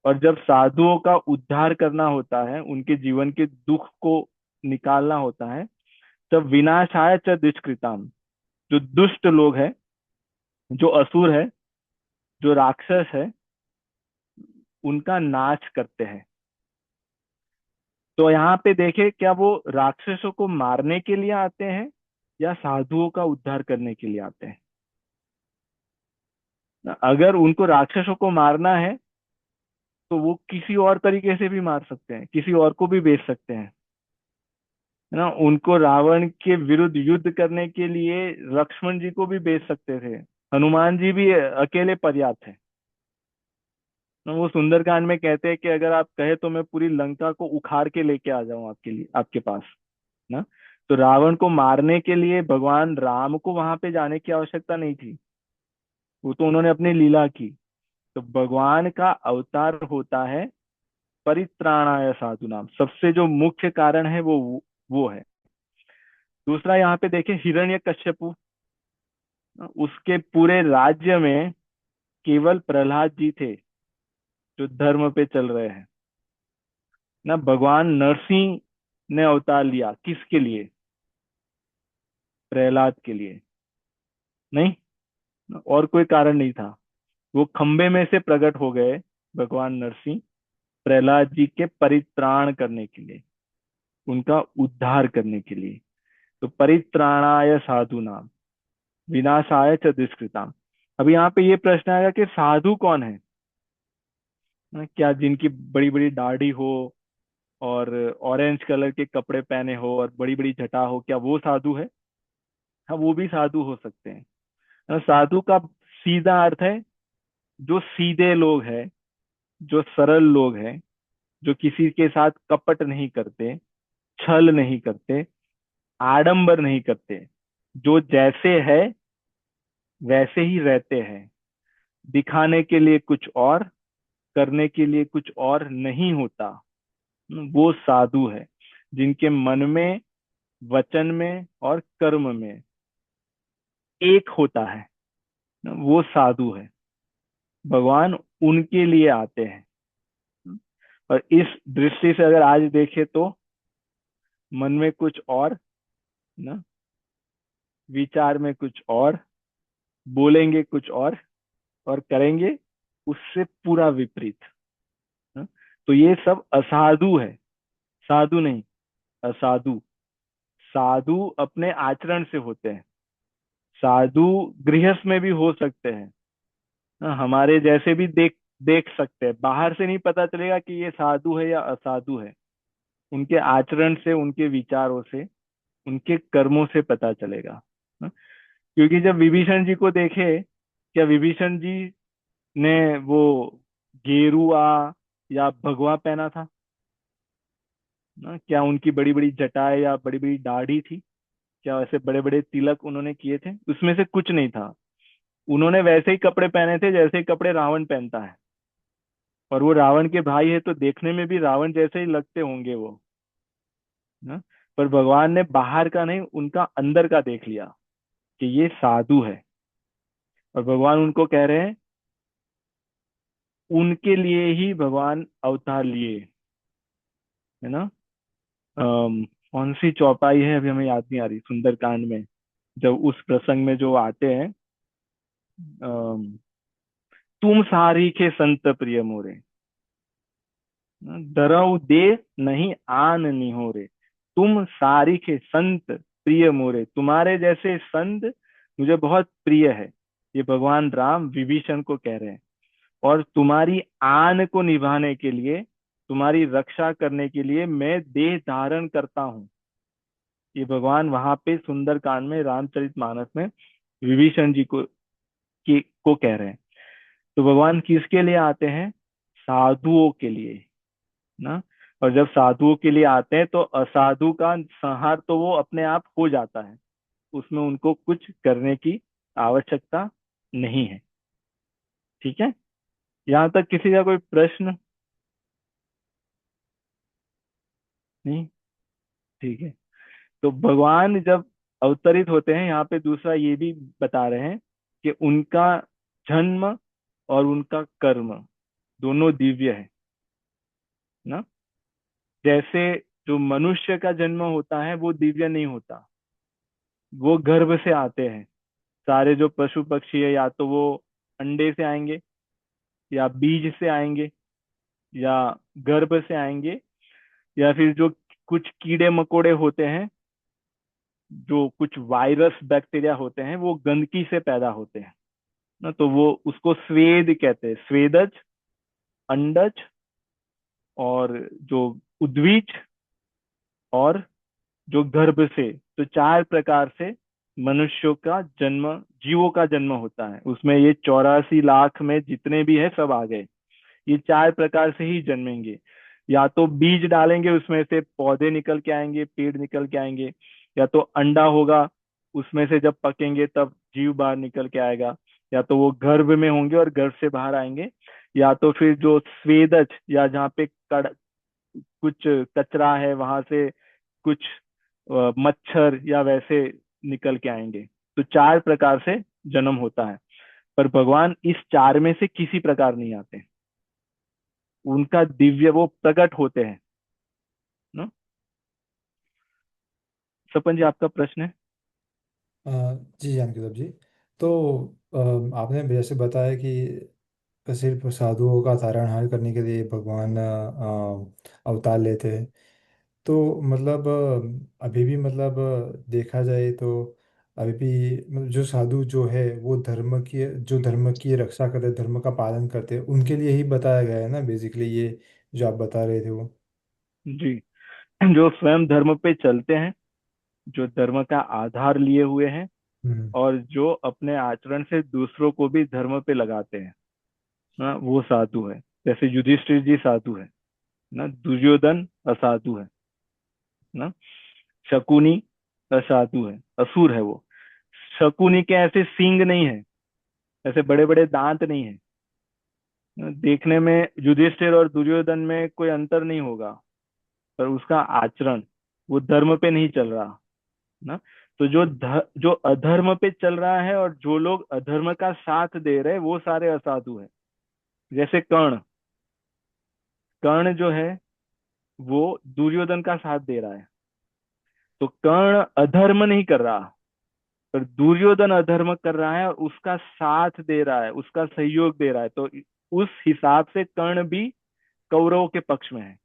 और जब साधुओं का उद्धार करना होता है, उनके जीवन के दुख को निकालना होता है, तब विनाशाय च दुष्कृताम, जो दुष्ट लोग हैं, जो असुर है, जो राक्षस है, उनका नाश करते हैं। तो यहाँ पे देखे, क्या वो राक्षसों को मारने के लिए आते हैं या साधुओं का उद्धार करने के लिए आते हैं? अगर उनको राक्षसों को मारना है तो वो किसी और तरीके से भी मार सकते हैं, किसी और को भी बेच सकते हैं, है ना। उनको रावण के विरुद्ध युद्ध करने के लिए लक्ष्मण जी को भी बेच सकते थे, हनुमान जी भी अकेले पर्याप्त है ना। वो सुंदरकांड में कहते हैं कि अगर आप कहे तो मैं पूरी लंका को उखाड़ के लेके आ जाऊं आपके लिए, आपके पास ना। तो रावण को मारने के लिए भगवान राम को वहां पे जाने की आवश्यकता नहीं थी, वो तो उन्होंने अपनी लीला की। तो भगवान का अवतार होता है परित्राणाय साधुनाम, सबसे जो मुख्य कारण है वो है। दूसरा यहाँ पे देखें, हिरण्यकश्यपु, उसके पूरे राज्य में केवल प्रहलाद जी थे जो धर्म पे चल रहे हैं ना। भगवान नरसिंह ने अवतार लिया किसके लिए? प्रहलाद के लिए नहीं, और कोई कारण नहीं था। वो खंबे में से प्रकट हो गए भगवान नरसिंह, प्रहलाद जी के परित्राण करने के लिए, उनका उद्धार करने के लिए। तो परित्राणाय साधु नाम, विनाशाय च दुष्कृताम। अब यहाँ पे ये प्रश्न आएगा कि साधु कौन है ना? क्या जिनकी बड़ी बड़ी दाढ़ी हो और ऑरेंज कलर के कपड़े पहने हो और बड़ी बड़ी जटा हो, क्या वो साधु है? हाँ, वो भी साधु हो सकते हैं ना। साधु का सीधा अर्थ है जो सीधे लोग हैं, जो सरल लोग हैं, जो किसी के साथ कपट नहीं करते, छल नहीं करते, आडंबर नहीं करते, जो जैसे है वैसे ही रहते हैं, दिखाने के लिए कुछ और, करने के लिए कुछ और नहीं होता। वो साधु है, जिनके मन में, वचन में और कर्म में एक होता है, वो साधु है। भगवान उनके लिए आते हैं। और इस दृष्टि से अगर आज देखे तो मन में कुछ और ना, विचार में कुछ और, बोलेंगे कुछ और करेंगे उससे पूरा विपरीत ना? तो ये सब असाधु है, साधु नहीं, असाधु। साधु अपने आचरण से होते हैं, साधु गृहस्थ में भी हो सकते हैं ना, हमारे जैसे भी देख देख सकते हैं, बाहर से नहीं पता चलेगा कि ये साधु है या असाधु है। उनके आचरण से, उनके विचारों से, उनके कर्मों से पता चलेगा ना? क्योंकि जब विभीषण जी को देखे, क्या विभीषण जी ने वो गेरुआ या भगवा पहना था ना? क्या उनकी बड़ी बड़ी जटाएं या बड़ी बड़ी दाढ़ी थी? क्या वैसे बड़े बड़े तिलक उन्होंने किए थे? उसमें से कुछ नहीं था। उन्होंने वैसे ही कपड़े पहने थे जैसे ही कपड़े रावण पहनता है और वो रावण के भाई है तो देखने में भी रावण जैसे ही लगते होंगे वो, ना। पर भगवान ने बाहर का नहीं, उनका अंदर का देख लिया कि ये साधु है। और भगवान उनको कह रहे हैं, उनके लिए ही भगवान अवतार लिए, है ना। कौन सी चौपाई है अभी हमें याद नहीं आ रही सुंदरकांड में, जब उस प्रसंग में जो आते हैं, अम, तुम सारी के संत प्रिय मोरे, दरऊ दे नहीं आन निहोरे, तुम सारी के संत प्रिय मोरे, तुम्हारे जैसे संत मुझे बहुत प्रिय है। ये भगवान राम विभीषण को कह रहे हैं। और तुम्हारी आन को निभाने के लिए, तुम्हारी रक्षा करने के लिए मैं देह धारण करता हूँ। ये भगवान वहां पे सुंदरकांड में, रामचरितमानस में विभीषण जी को कह रहे हैं। तो भगवान किसके लिए आते हैं? साधुओं के लिए, ना। और जब साधुओं के लिए आते हैं तो असाधु का संहार तो वो अपने आप हो जाता है, उसमें उनको कुछ करने की आवश्यकता नहीं है। ठीक है, यहाँ तक किसी का कोई प्रश्न? नहीं? ठीक है। तो भगवान जब अवतरित होते हैं, यहाँ पे दूसरा ये भी बता रहे हैं कि उनका जन्म और उनका कर्म दोनों दिव्य है, ना। जैसे जो मनुष्य का जन्म होता है वो दिव्य नहीं होता, वो गर्भ से आते हैं। सारे जो पशु पक्षी है, या तो वो अंडे से आएंगे, या बीज से आएंगे, या गर्भ से आएंगे, या फिर जो कुछ कीड़े मकोड़े होते हैं, जो कुछ वायरस बैक्टीरिया होते हैं, वो गंदगी से पैदा होते हैं, ना। तो वो उसको स्वेद कहते हैं, स्वेदज, अंडज, और जो उद्वीज, और जो गर्भ से। तो चार प्रकार से मनुष्यों का जन्म, जीवों का जन्म होता है। उसमें ये 84 लाख में जितने भी है सब आ गए। ये चार प्रकार से ही जन्मेंगे। या तो बीज डालेंगे, उसमें से पौधे निकल के आएंगे, पेड़ निकल के आएंगे। या तो अंडा होगा, उसमें से जब पकेंगे तब जीव बाहर निकल के आएगा। या तो वो गर्भ में होंगे और गर्भ से बाहर आएंगे। या तो फिर जो स्वेदज, या जहाँ पे कुछ कचरा है वहां से कुछ मच्छर या वैसे निकल के आएंगे। तो चार प्रकार से जन्म होता है। पर भगवान इस चार में से किसी प्रकार नहीं आते, उनका दिव्य वो प्रकट होते हैं, ना। सपन जी, आपका प्रश्न है? अ, जी जानकी साहब जी। तो आपने जैसे बताया कि सिर्फ साधुओं का तारणहार करने के लिए भगवान अवतार लेते हैं। तो मतलब अभी भी मतलब देखा जाए तो अभी भी मतलब जो साधु जो है वो धर्म की रक्षा करते, धर्म का पालन करते हैं, उनके लिए ही बताया गया है ना बेसिकली, ये जो आप बता रहे थे वो। जी। जो स्वयं धर्म पे चलते हैं, जो धर्म का आधार लिए हुए हैं, हम्म। और जो अपने आचरण से दूसरों को भी धर्म पे लगाते हैं, ना, वो साधु है। जैसे युधिष्ठिर जी साधु है, ना। दुर्योधन असाधु है, ना। शकुनी असाधु है, असुर है वो। शकुनी के ऐसे सींग नहीं है, ऐसे बड़े बड़े दांत नहीं है, ना? देखने में युधिष्ठिर और दुर्योधन में कोई अंतर नहीं होगा, पर उसका आचरण, वो धर्म पे नहीं चल रहा, ना। तो जो अधर्म पे चल रहा है और जो लोग अधर्म का साथ दे रहे हैं, वो सारे असाधु है। जैसे कर्ण, कर्ण जो है वो दुर्योधन का साथ दे रहा है, तो कर्ण अधर्म नहीं कर रहा, पर दुर्योधन अधर्म कर रहा है और उसका साथ दे रहा है, उसका सहयोग दे रहा है। तो उस हिसाब से कर्ण भी कौरवों के पक्ष में है,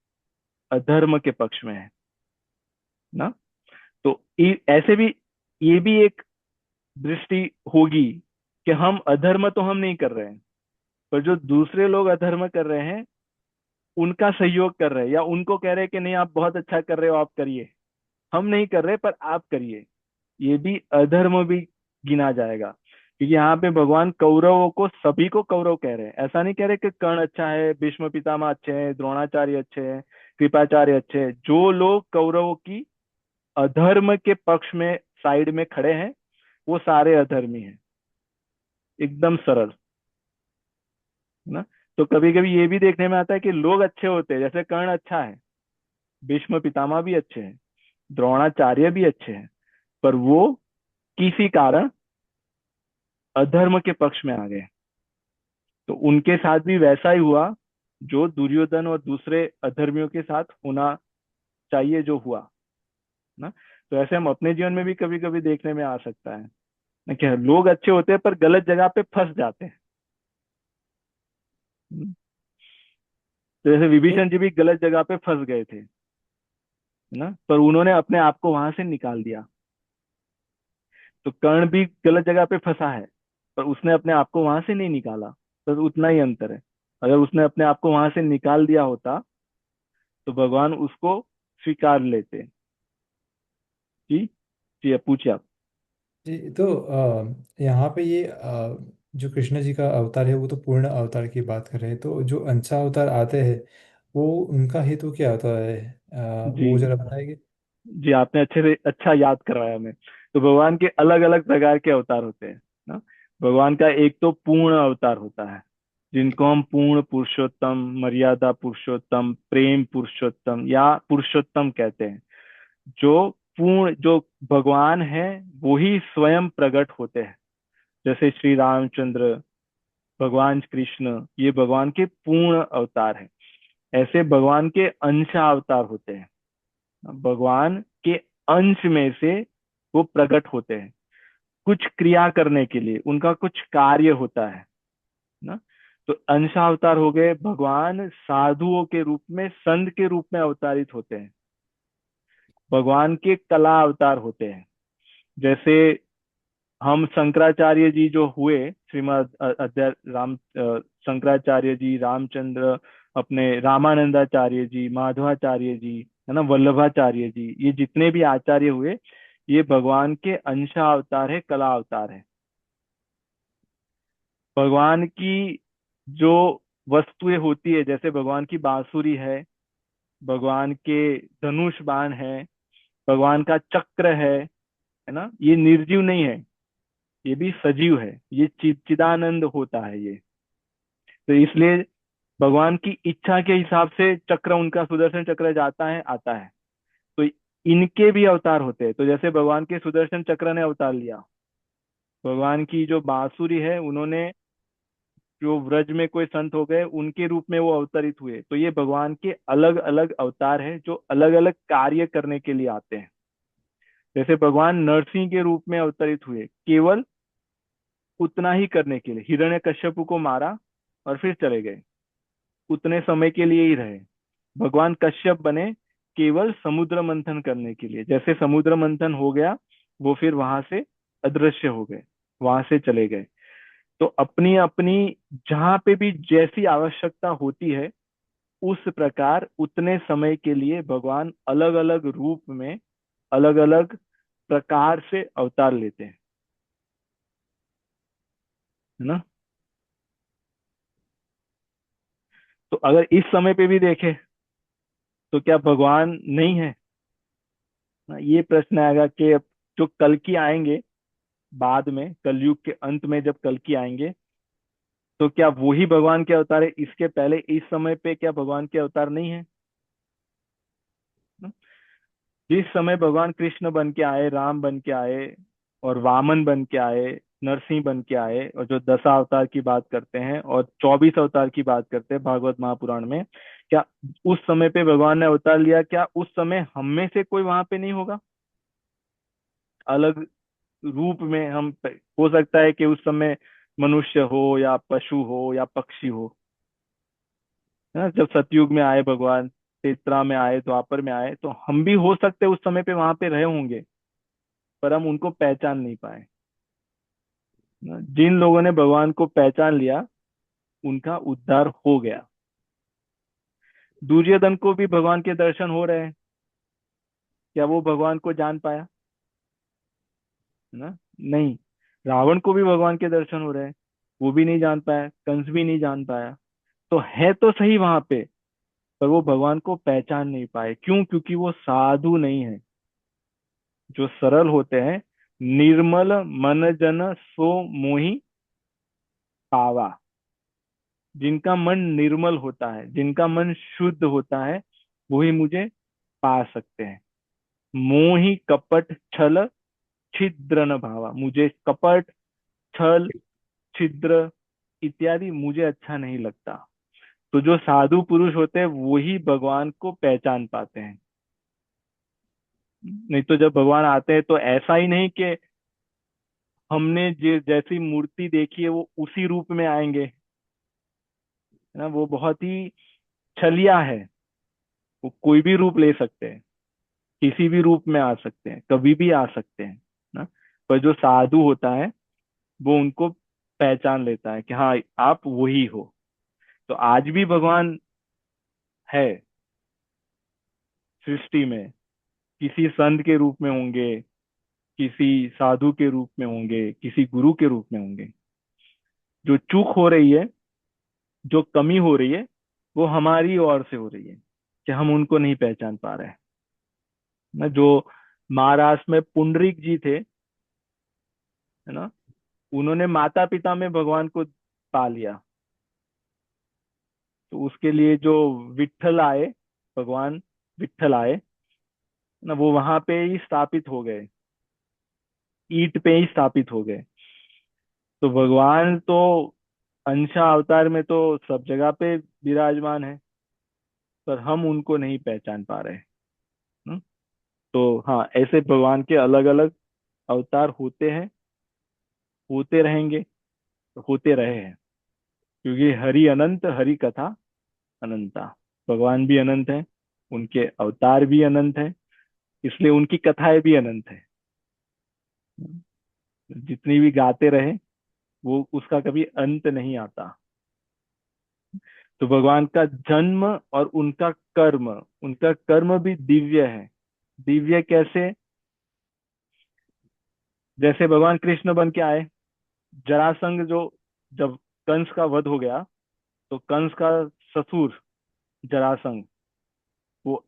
अधर्म के पक्ष में है, ना। तो ऐसे भी, ये भी एक दृष्टि होगी कि हम अधर्म तो हम नहीं कर रहे हैं, पर जो दूसरे लोग अधर्म कर रहे हैं उनका सहयोग कर रहे हैं, या उनको कह रहे हैं कि नहीं आप बहुत अच्छा कर रहे हो, आप करिए, हम नहीं कर रहे पर आप करिए। ये भी अधर्म भी गिना जाएगा। क्योंकि यहाँ पे भगवान कौरवों को, सभी को कौरव कह रहे हैं, ऐसा नहीं कह रहे कि कर्ण अच्छा है, भीष्म पितामह अच्छे हैं, द्रोणाचार्य अच्छे हैं, कृपाचार्य अच्छे हैं। जो लोग कौरवों की अधर्म के पक्ष में साइड में खड़े हैं, वो सारे अधर्मी हैं, एकदम सरल, है ना। तो कभी कभी ये भी देखने में आता है कि लोग अच्छे होते हैं, जैसे कर्ण अच्छा है, भीष्म पितामह भी अच्छे हैं, द्रोणाचार्य भी अच्छे हैं, पर वो किसी कारण अधर्म के पक्ष में आ गए। तो उनके साथ भी वैसा ही हुआ जो दुर्योधन और दूसरे अधर्मियों के साथ होना चाहिए, जो हुआ ना। तो ऐसे हम अपने जीवन में भी कभी कभी देखने में आ सकता है ना, कि लोग अच्छे होते हैं पर गलत जगह पे फंस जाते हैं। हम्म। तो जैसे तो विभीषण जी भी गलत जगह पे फंस गए थे, है ना, पर उन्होंने अपने आप को वहां से निकाल दिया। तो कर्ण भी गलत जगह पे फंसा है, पर उसने अपने आप को वहां से नहीं निकाला। बस उतना ही अंतर है। अगर उसने अपने आप को वहां से निकाल दिया होता तो भगवान उसको स्वीकार लेते। जी। जी, अब पूछिए आप। जी, तो यहाँ पे ये जो कृष्ण जी का अवतार है वो तो पूर्ण अवतार की बात कर रहे हैं, तो जो अंश अवतार आते हैं वो उनका हेतु क्या होता है? जी। वो जरा बताएंगे। जी, आपने अच्छे से अच्छा याद करवाया हमें। तो भगवान के अलग अलग प्रकार के अवतार होते हैं ना। भगवान का एक तो पूर्ण अवतार होता है, जिनको हम पूर्ण पुरुषोत्तम, मर्यादा पुरुषोत्तम, प्रेम पुरुषोत्तम या पुरुषोत्तम कहते हैं। जो पूर्ण, जो भगवान है वो ही स्वयं प्रकट होते हैं। जैसे श्री रामचंद्र, भगवान कृष्ण, ये भगवान के पूर्ण अवतार हैं। ऐसे भगवान के अंश अवतार होते हैं। भगवान के अंश में से वो प्रकट होते हैं कुछ क्रिया करने के लिए, उनका कुछ कार्य होता है ना। तो अंशावतार हो गए, भगवान साधुओं के रूप में, संत के रूप में अवतारित होते हैं। भगवान के कला अवतार होते हैं। जैसे हम शंकराचार्य जी जो हुए, श्रीमद अध्याय राम शंकराचार्य जी, रामचंद्र, अपने रामानंदाचार्य जी, माधवाचार्य जी, है ना, वल्लभाचार्य जी, ये जितने भी आचार्य हुए, ये भगवान के अंशा अवतार है, कला अवतार है। भगवान की जो वस्तुएं होती है, जैसे भगवान की बांसुरी है, भगवान के धनुष बाण है, भगवान का चक्र है ना, ये निर्जीव नहीं है, ये भी सजीव है, ये चिदानंद होता है ये। तो इसलिए भगवान की इच्छा के हिसाब से चक्र, उनका सुदर्शन चक्र जाता है आता है। तो इनके भी अवतार होते हैं। तो जैसे भगवान के सुदर्शन चक्र ने अवतार लिया, भगवान की जो बांसुरी है, उन्होंने, जो व्रज में कोई संत हो गए उनके रूप में वो अवतरित हुए। तो ये भगवान के अलग अलग अवतार हैं जो अलग अलग कार्य करने के लिए आते हैं। जैसे भगवान नरसिंह के रूप में अवतरित हुए, केवल उतना ही करने के लिए, हिरण्यकश्यप को मारा और फिर चले गए, उतने समय के लिए ही रहे। भगवान कश्यप बने केवल समुद्र मंथन करने के लिए, जैसे समुद्र मंथन हो गया वो फिर वहां से अदृश्य हो गए, वहां से चले गए। तो अपनी अपनी जहां पे भी जैसी आवश्यकता होती है, उस प्रकार उतने समय के लिए भगवान अलग अलग रूप में, अलग अलग प्रकार से अवतार लेते हैं, है ना। तो अगर इस समय पे भी देखें तो क्या भगवान नहीं है ना? ये प्रश्न आएगा कि अब जो कल की आएंगे, बाद में कलयुग के अंत में जब कल की आएंगे, तो क्या वो ही भगवान के अवतार है? इसके पहले इस समय पे क्या भगवान के अवतार नहीं है ना? जिस समय भगवान कृष्ण बन के आए, राम बन के आए, और वामन बन के आए, नरसिंह बन के आए, और जो 10 अवतार की बात करते हैं और 24 अवतार की बात करते हैं भागवत महापुराण में, क्या उस समय पे भगवान ने अवतार लिया, क्या उस समय हम में से कोई वहां पे नहीं होगा? अलग रूप में हो सकता है कि उस समय मनुष्य हो या पशु हो या पक्षी हो, है ना। जब सतयुग में आए भगवान, त्रेता में आए, द्वापर में आए, तो हम भी हो सकते उस समय पे वहां पे रहे होंगे, पर हम उनको पहचान नहीं पाए ना। जिन लोगों ने भगवान को पहचान लिया, उनका उद्धार हो गया। दुर्योधन को भी भगवान के दर्शन हो रहे हैं, क्या वो भगवान को जान पाया? है ना, नहीं। रावण को भी भगवान के दर्शन हो रहे हैं, वो भी नहीं जान पाया, कंस भी नहीं जान पाया। तो है तो सही वहां पे, पर वो भगवान को पहचान नहीं पाए। क्यों? क्योंकि वो साधु नहीं है। जो सरल होते हैं, निर्मल मन जन सो मोहि पावा, जिनका मन निर्मल होता है, जिनका मन शुद्ध होता है, वही मुझे पा सकते हैं। मोहि कपट छल छिद्र न भावा, मुझे कपट, छल, छिद्र इत्यादि मुझे अच्छा नहीं लगता। तो जो साधु पुरुष होते हैं वही भगवान को पहचान पाते हैं। नहीं तो जब भगवान आते हैं तो ऐसा ही नहीं कि हमने जैसी मूर्ति देखी है वो उसी रूप में आएंगे, है ना। वो बहुत ही छलिया है, वो कोई भी रूप ले सकते हैं, किसी भी रूप में आ सकते हैं, कभी भी आ सकते हैं ना। पर जो साधु होता है वो उनको पहचान लेता है कि हाँ आप वही हो। तो आज भी भगवान है सृष्टि में, किसी संत के रूप में होंगे, किसी साधु के रूप में होंगे, किसी गुरु के रूप में होंगे। जो चूक हो रही है, जो कमी हो रही है, वो हमारी ओर से हो रही है कि हम उनको नहीं पहचान पा रहे हैं ना। जो महाराष्ट्र में पुंडरीक जी थे, है ना, उन्होंने माता पिता में भगवान को पा लिया। तो उसके लिए जो विट्ठल आए, भगवान विट्ठल आए ना, वो वहां पे ही स्थापित हो गए, ईंट पे ही स्थापित हो गए। तो भगवान तो अंशा अवतार में तो सब जगह पे विराजमान है, पर हम उनको नहीं पहचान पा रहे हैं। तो हाँ, ऐसे भगवान के अलग अलग अवतार होते हैं, होते रहेंगे, होते रहे हैं। क्योंकि हरि अनंत, हरि कथा अनंता। भगवान भी अनंत है, उनके अवतार भी अनंत है, इसलिए उनकी कथाएं भी अनंत है। जितनी भी गाते रहे वो उसका कभी अंत नहीं आता। तो भगवान का जन्म और उनका कर्म भी दिव्य है। दिव्य कैसे? जैसे भगवान कृष्ण बन के आए, जरासंध जो, जब कंस का वध हो गया, तो कंस का ससुर जरासंध, वो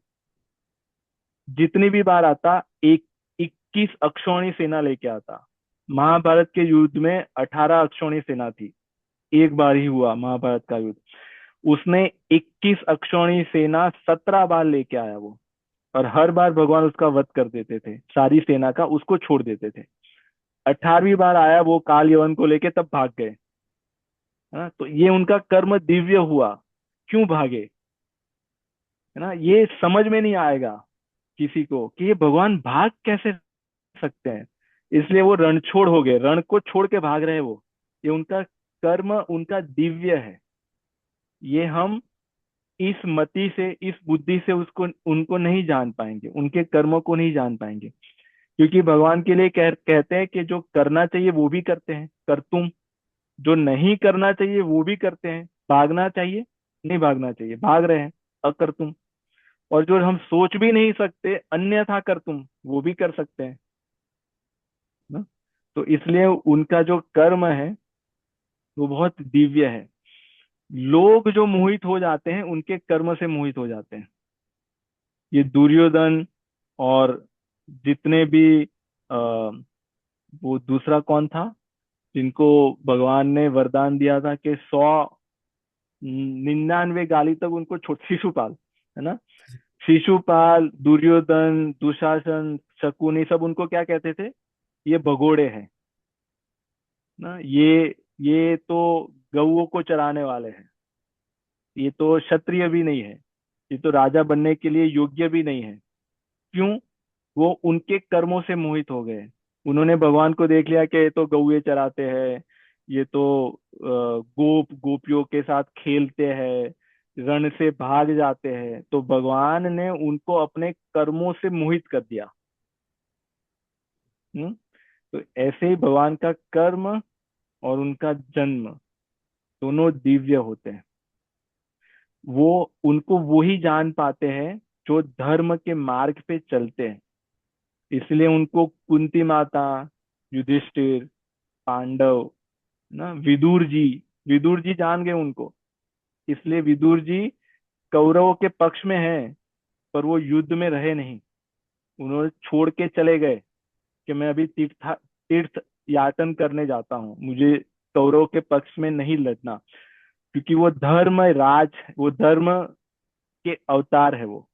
जितनी भी बार आता, एक 21 अक्षौणी सेना लेके आता। महाभारत के युद्ध में 18 अक्षौणी सेना थी, एक बार ही हुआ महाभारत का युद्ध। उसने 21 अक्षौणी सेना 17 बार लेके आया वो। और हर बार भगवान उसका वध कर देते थे, सारी सेना का उसको छोड़ देते थे। 18वीं बार आया वो काल यवन को लेके, तब भाग गए, है ना। तो ये उनका कर्म दिव्य हुआ। क्यों भागे, है ना, ये समझ में नहीं आएगा किसी को कि ये भगवान भाग कैसे सकते हैं। इसलिए वो रणछोड़ हो गए, रण को छोड़ के भाग रहे वो। ये उनका कर्म, उनका दिव्य है। ये हम इस मति से, इस बुद्धि से उसको उनको नहीं जान पाएंगे, उनके कर्मों को नहीं जान पाएंगे। क्योंकि भगवान के लिए कहते हैं कि जो करना चाहिए वो भी करते हैं, कर तुम। जो नहीं करना चाहिए वो भी करते हैं, भागना चाहिए, नहीं भागना चाहिए, भाग रहे हैं, अकर तुम। और जो हम सोच भी नहीं सकते, अन्यथा कर तुम, वो भी कर सकते हैं ना। तो इसलिए उनका जो कर्म है वो बहुत दिव्य है। लोग जो मोहित हो जाते हैं उनके कर्म से मोहित हो जाते हैं। ये दुर्योधन और जितने भी वो दूसरा कौन था जिनको भगवान ने वरदान दिया था कि 199 गाली तक उनको छोड़, शिशुपाल, है ना। शिशुपाल, दुर्योधन, दुशासन, शकुनी, सब उनको क्या कहते थे? ये भगोड़े हैं ना। ये तो गऊओं को चराने वाले हैं, ये तो क्षत्रिय भी नहीं है, ये तो राजा बनने के लिए योग्य भी नहीं है। क्यों? वो उनके कर्मों से मोहित हो गए। उन्होंने भगवान को देख लिया कि ये तो गौए चराते हैं, ये तो गोपियों के साथ खेलते हैं, रण से भाग जाते हैं। तो भगवान ने उनको अपने कर्मों से मोहित कर दिया। हम्म। तो ऐसे ही भगवान का कर्म और उनका जन्म दोनों दिव्य होते हैं। वो उनको वो ही जान पाते हैं जो धर्म के मार्ग पे चलते हैं। इसलिए उनको कुंती माता, युधिष्ठिर, पांडव, ना, विदुर जी जान गए उनको। इसलिए विदुर जी कौरवों के पक्ष में हैं, पर वो युद्ध में रहे नहीं। उन्होंने छोड़ के चले गए कि मैं अभी तीर्थ याटन करने जाता हूँ, मुझे कौरव के पक्ष में नहीं लड़ना। क्योंकि वो धर्म राज, वो धर्म के अवतार है, वो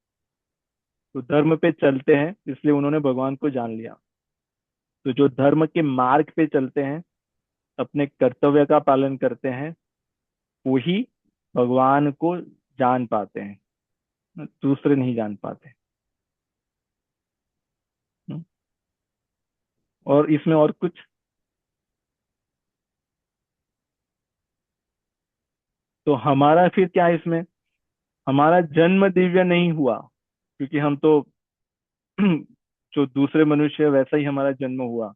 तो धर्म पे चलते हैं, इसलिए उन्होंने भगवान को जान लिया। तो जो धर्म के मार्ग पे चलते हैं, अपने कर्तव्य का पालन करते हैं, वो ही भगवान को जान पाते हैं, दूसरे नहीं जान पाते। हम्म। और इसमें और कुछ? तो हमारा फिर क्या है इसमें? हमारा जन्म दिव्य नहीं हुआ, क्योंकि हम तो जो दूसरे मनुष्य है वैसा ही हमारा जन्म हुआ, है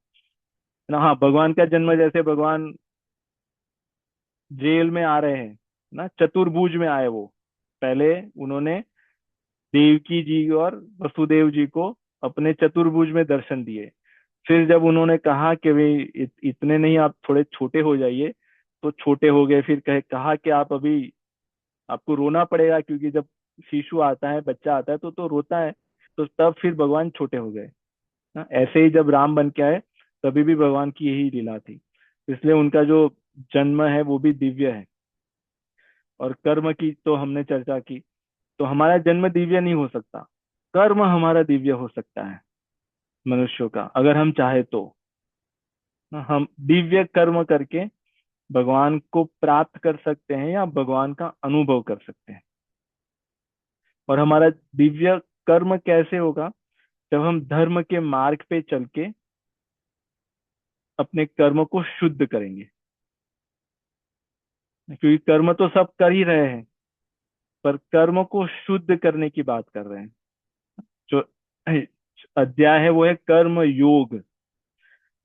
ना। हाँ, भगवान का जन्म जैसे भगवान जेल में आ रहे हैं ना, चतुर्भुज में आए वो। पहले उन्होंने देवकी जी और वसुदेव जी को अपने चतुर्भुज में दर्शन दिए। फिर जब उन्होंने कहा कि भाई इतने नहीं, आप थोड़े छोटे हो जाइए, तो छोटे हो गए। फिर कहा कि आप अभी, आपको रोना पड़ेगा, क्योंकि जब शिशु आता है, बच्चा आता है तो रोता है। तो तब फिर भगवान छोटे हो गए ना। ऐसे ही जब राम बन के आए, तभी भी भगवान की यही लीला थी। इसलिए उनका जो जन्म है वो भी दिव्य है। और कर्म की तो हमने चर्चा की। तो हमारा जन्म दिव्य नहीं हो सकता, कर्म हमारा दिव्य हो सकता है, मनुष्यों का, अगर हम चाहे तो। हम दिव्य कर्म करके भगवान को प्राप्त कर सकते हैं या भगवान का अनुभव कर सकते हैं। और हमारा दिव्य कर्म कैसे होगा? जब हम धर्म के मार्ग पे चल के अपने कर्म को शुद्ध करेंगे। क्योंकि कर्म तो सब कर ही रहे हैं, पर कर्म को शुद्ध करने की बात कर रहे हैं। जो अध्याय है वो है कर्म योग।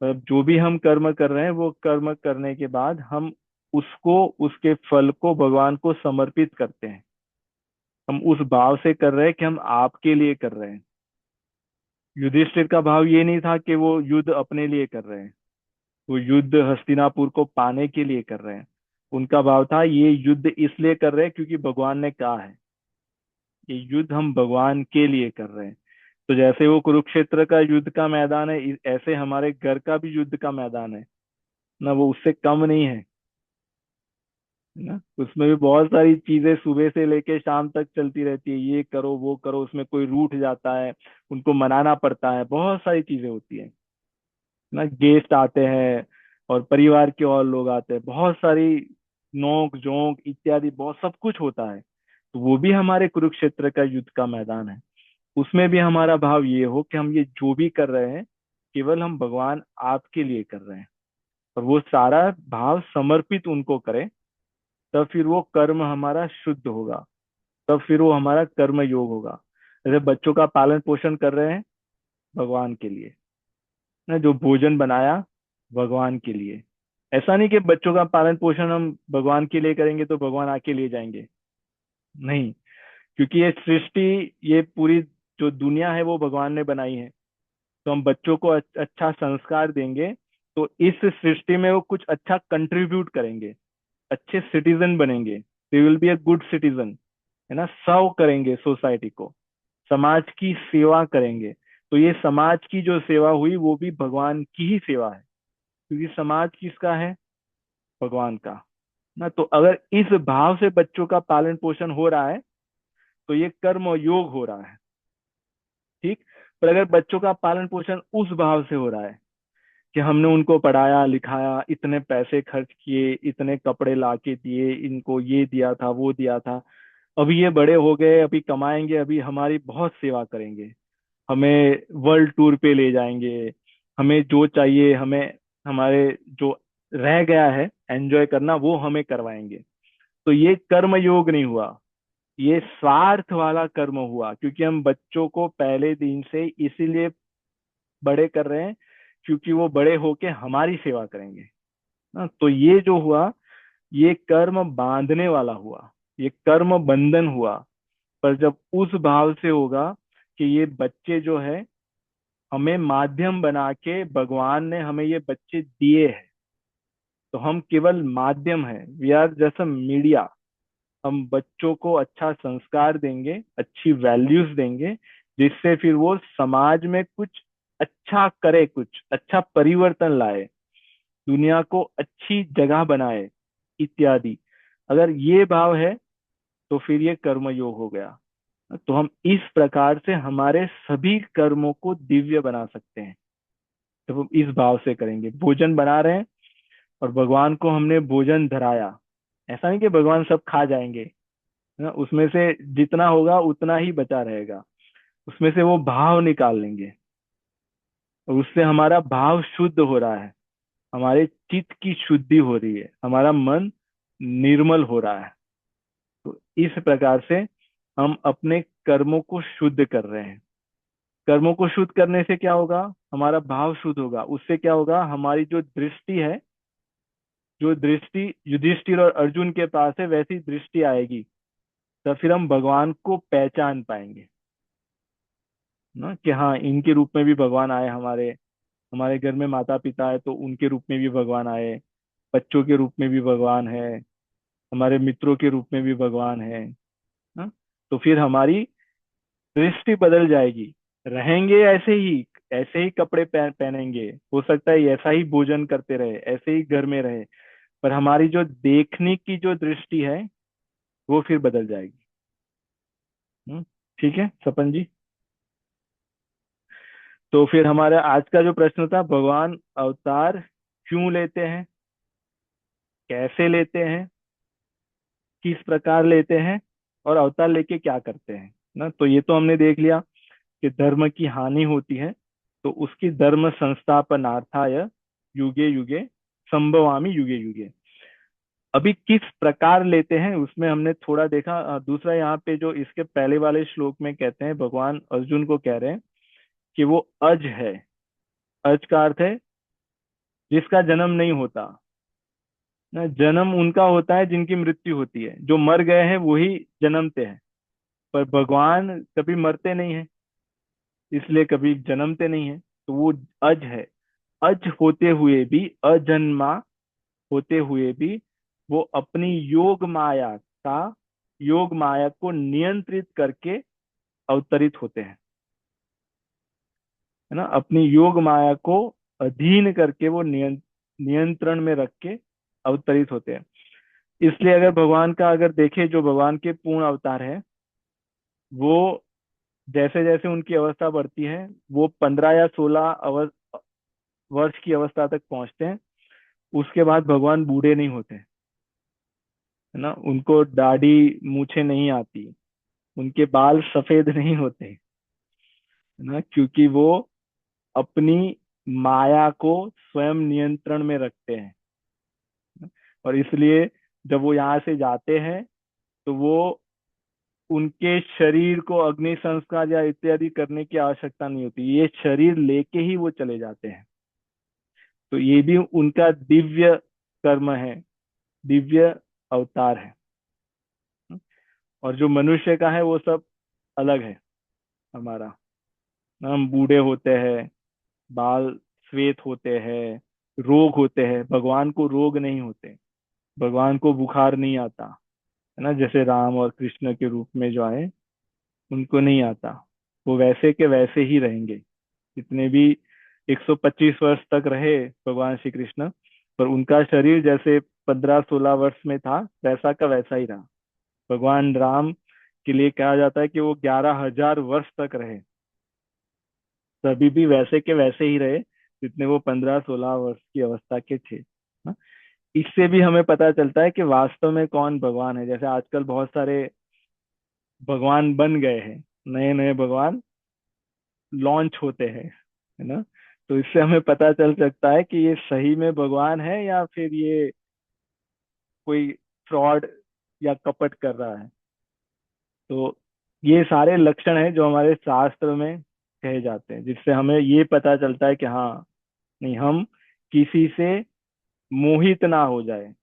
मतलब जो भी हम कर्म कर रहे हैं, वो कर्म करने के बाद हम उसको, उसके फल को भगवान को समर्पित करते हैं। हम उस भाव से कर रहे हैं कि हम आपके लिए कर रहे हैं। युधिष्ठिर का भाव ये नहीं था कि वो युद्ध अपने लिए कर रहे हैं, वो युद्ध हस्तिनापुर को पाने के लिए कर रहे हैं। उनका भाव था, ये युद्ध इसलिए कर रहे हैं क्योंकि भगवान ने कहा है। ये युद्ध हम भगवान के लिए कर रहे हैं। तो जैसे वो कुरुक्षेत्र का युद्ध का मैदान है, ऐसे हमारे घर का भी युद्ध का मैदान है ना, वो उससे कम नहीं है ना। उसमें भी बहुत सारी चीजें सुबह से लेके शाम तक चलती रहती है, ये करो वो करो, उसमें कोई रूठ जाता है, उनको मनाना पड़ता है, बहुत सारी चीजें होती है ना। गेस्ट आते हैं और परिवार के और लोग आते हैं, बहुत सारी नोक जोंक इत्यादि, बहुत सब कुछ होता है। तो वो भी हमारे कुरुक्षेत्र का युद्ध का मैदान है। उसमें भी हमारा भाव ये हो कि हम ये जो भी कर रहे हैं, केवल हम भगवान आपके लिए कर रहे हैं, और वो सारा भाव समर्पित उनको करें। तब फिर वो कर्म हमारा शुद्ध होगा, तब फिर वो हमारा कर्म योग होगा। जैसे बच्चों का पालन पोषण कर रहे हैं भगवान के लिए ना, जो भोजन बनाया भगवान के लिए। ऐसा नहीं कि बच्चों का पालन पोषण हम भगवान के लिए करेंगे तो भगवान आके ले जाएंगे, नहीं। क्योंकि ये सृष्टि, ये पूरी जो दुनिया है वो भगवान ने बनाई है। तो हम बच्चों को अच्छा संस्कार देंगे, तो इस सृष्टि में वो कुछ अच्छा कंट्रीब्यूट करेंगे, अच्छे सिटीजन बनेंगे। They will be a good citizen, है ना। सर्व करेंगे सोसाइटी को, समाज की सेवा करेंगे। तो ये समाज की जो सेवा हुई वो भी भगवान की ही सेवा है, क्योंकि समाज किसका है? भगवान का ना। तो अगर इस भाव से बच्चों का पालन पोषण हो रहा है, तो ये कर्म योग हो रहा है, ठीक। पर अगर बच्चों का पालन पोषण उस भाव से हो रहा है कि हमने उनको पढ़ाया लिखाया, इतने पैसे खर्च किए, इतने कपड़े ला के दिए, इनको ये दिया था वो दिया था, अभी ये बड़े हो गए, अभी कमाएंगे, अभी हमारी बहुत सेवा करेंगे, हमें वर्ल्ड टूर पे ले जाएंगे, हमें जो चाहिए, हमें हमारे जो रह गया है एंजॉय करना वो हमें करवाएंगे। तो ये कर्म योग नहीं हुआ, ये स्वार्थ वाला कर्म हुआ। क्योंकि हम बच्चों को पहले दिन से इसीलिए बड़े कर रहे हैं, क्योंकि वो बड़े होके हमारी सेवा करेंगे ना। तो ये जो हुआ, ये कर्म बांधने वाला हुआ, ये कर्म बंधन हुआ। पर जब उस भाव से होगा कि ये बच्चे जो है, हमें माध्यम बना के भगवान ने हमें ये बच्चे दिए हैं, तो हम केवल माध्यम है, we are just a media. हम बच्चों को अच्छा संस्कार देंगे, अच्छी वैल्यूज देंगे, जिससे फिर वो समाज में कुछ अच्छा करे, कुछ अच्छा परिवर्तन लाए, दुनिया को अच्छी जगह बनाए इत्यादि। अगर ये भाव है तो फिर ये कर्म योग हो गया। तो हम इस प्रकार से हमारे सभी कर्मों को दिव्य बना सकते हैं जब हम इस भाव से करेंगे। भोजन बना रहे हैं और भगवान को हमने भोजन धराया, ऐसा नहीं कि भगवान सब खा जाएंगे, है ना, उसमें से जितना होगा उतना ही बचा रहेगा, उसमें से वो भाव निकाल लेंगे और उससे हमारा भाव शुद्ध हो रहा है, हमारे चित्त की शुद्धि हो रही है, हमारा मन निर्मल हो रहा है। तो इस प्रकार से हम अपने कर्मों को शुद्ध कर रहे हैं। कर्मों को शुद्ध करने से क्या होगा, हमारा भाव शुद्ध होगा, उससे क्या होगा, हमारी जो दृष्टि है, जो दृष्टि युधिष्ठिर और अर्जुन के पास है वैसी दृष्टि आएगी, तब फिर हम भगवान को पहचान पाएंगे ना, कि हाँ इनके रूप में भी भगवान आए, हमारे हमारे घर में माता पिता है तो उनके रूप में भी भगवान आए, बच्चों के रूप में भी भगवान है, हमारे मित्रों के रूप में भी भगवान है ना। तो फिर हमारी दृष्टि बदल जाएगी। रहेंगे ऐसे ही कपड़े पहनेंगे, हो सकता है ऐसा ही भोजन करते रहे, ऐसे ही घर में रहे, पर हमारी जो देखने की जो दृष्टि है वो फिर बदल जाएगी। हम्म, ठीक है सपन जी। तो फिर हमारा आज का जो प्रश्न था, भगवान अवतार क्यों लेते हैं, कैसे लेते हैं, किस प्रकार लेते हैं, और अवतार लेके क्या करते हैं ना। तो ये तो हमने देख लिया कि धर्म की हानि होती है तो उसकी धर्म संस्थापनार्थाय युगे युगे संभवामि युगे युगे। अभी किस प्रकार लेते हैं उसमें हमने थोड़ा देखा। दूसरा यहाँ पे जो इसके पहले वाले श्लोक में कहते हैं, भगवान अर्जुन को कह रहे हैं कि वो अज है। अज का अर्थ है जिसका जन्म नहीं होता ना। जन्म उनका होता है जिनकी मृत्यु होती है, जो मर गए हैं वही जन्मते हैं, पर भगवान कभी मरते नहीं है, इसलिए कभी जन्मते नहीं है, तो वो अज है। अज होते हुए भी, अजन्मा होते हुए भी वो अपनी योग माया को नियंत्रित करके अवतरित होते हैं, है ना। अपनी योग माया को अधीन करके वो नियंत्रण में रख के अवतरित होते हैं। इसलिए अगर भगवान का अगर देखें, जो भगवान के पूर्ण अवतार है, वो जैसे जैसे उनकी अवस्था बढ़ती है, वो 15 या 16 वर्ष की अवस्था तक पहुंचते हैं। उसके बाद भगवान बूढ़े नहीं होते, है ना। उनको दाढ़ी मूछें नहीं आती, उनके बाल सफेद नहीं होते, है ना, क्योंकि वो अपनी माया को स्वयं नियंत्रण में रखते हैं। और इसलिए जब वो यहाँ से जाते हैं तो वो उनके शरीर को अग्नि संस्कार या इत्यादि करने की आवश्यकता नहीं होती, ये शरीर लेके ही वो चले जाते हैं। तो ये भी उनका दिव्य कर्म है, दिव्य अवतार है। और जो मनुष्य का है वो सब अलग है हमारा। हम बूढ़े होते हैं, बाल श्वेत होते हैं, रोग होते हैं, भगवान को रोग नहीं होते, भगवान को बुखार नहीं आता, है ना, जैसे राम और कृष्ण के रूप में जो आए उनको नहीं आता। वो वैसे के वैसे ही रहेंगे, जितने भी 125 वर्ष तक रहे भगवान श्री कृष्ण, पर उनका शरीर जैसे 15-16 वर्ष में था वैसा का वैसा ही रहा। भगवान राम के लिए कहा जाता है कि वो 11,000 वर्ष तक रहे, तभी भी वैसे के वैसे ही रहे जितने वो 15-16 वर्ष की अवस्था के थे। हाँ? इससे भी हमें पता चलता है कि वास्तव में कौन भगवान है। जैसे आजकल बहुत सारे भगवान बन गए हैं, नए नए भगवान लॉन्च होते हैं, है ना। तो इससे हमें पता चल सकता है कि ये सही में भगवान है या फिर ये कोई फ्रॉड या कपट कर रहा है। तो ये सारे लक्षण हैं जो हमारे शास्त्र में कहे जाते हैं, जिससे हमें ये पता चलता है कि हाँ, नहीं, हम किसी से मोहित ना हो जाए,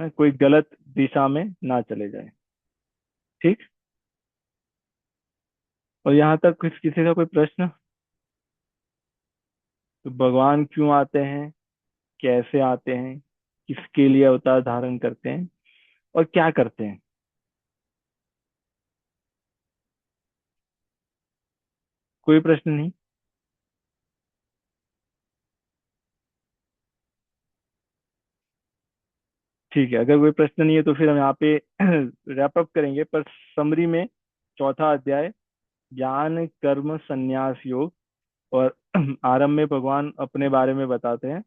कोई गलत दिशा में ना चले जाए। ठीक। और यहाँ तक कुछ किसी का कोई प्रश्न? तो भगवान क्यों आते हैं, कैसे आते हैं, किसके लिए अवतार धारण करते हैं, और क्या करते हैं? कोई प्रश्न नहीं? ठीक है, अगर कोई प्रश्न नहीं है तो फिर हम यहाँ पे रैप अप करेंगे। पर समरी में चौथा अध्याय ज्ञान कर्म संन्यास योग, और आरंभ में भगवान अपने बारे में बताते हैं।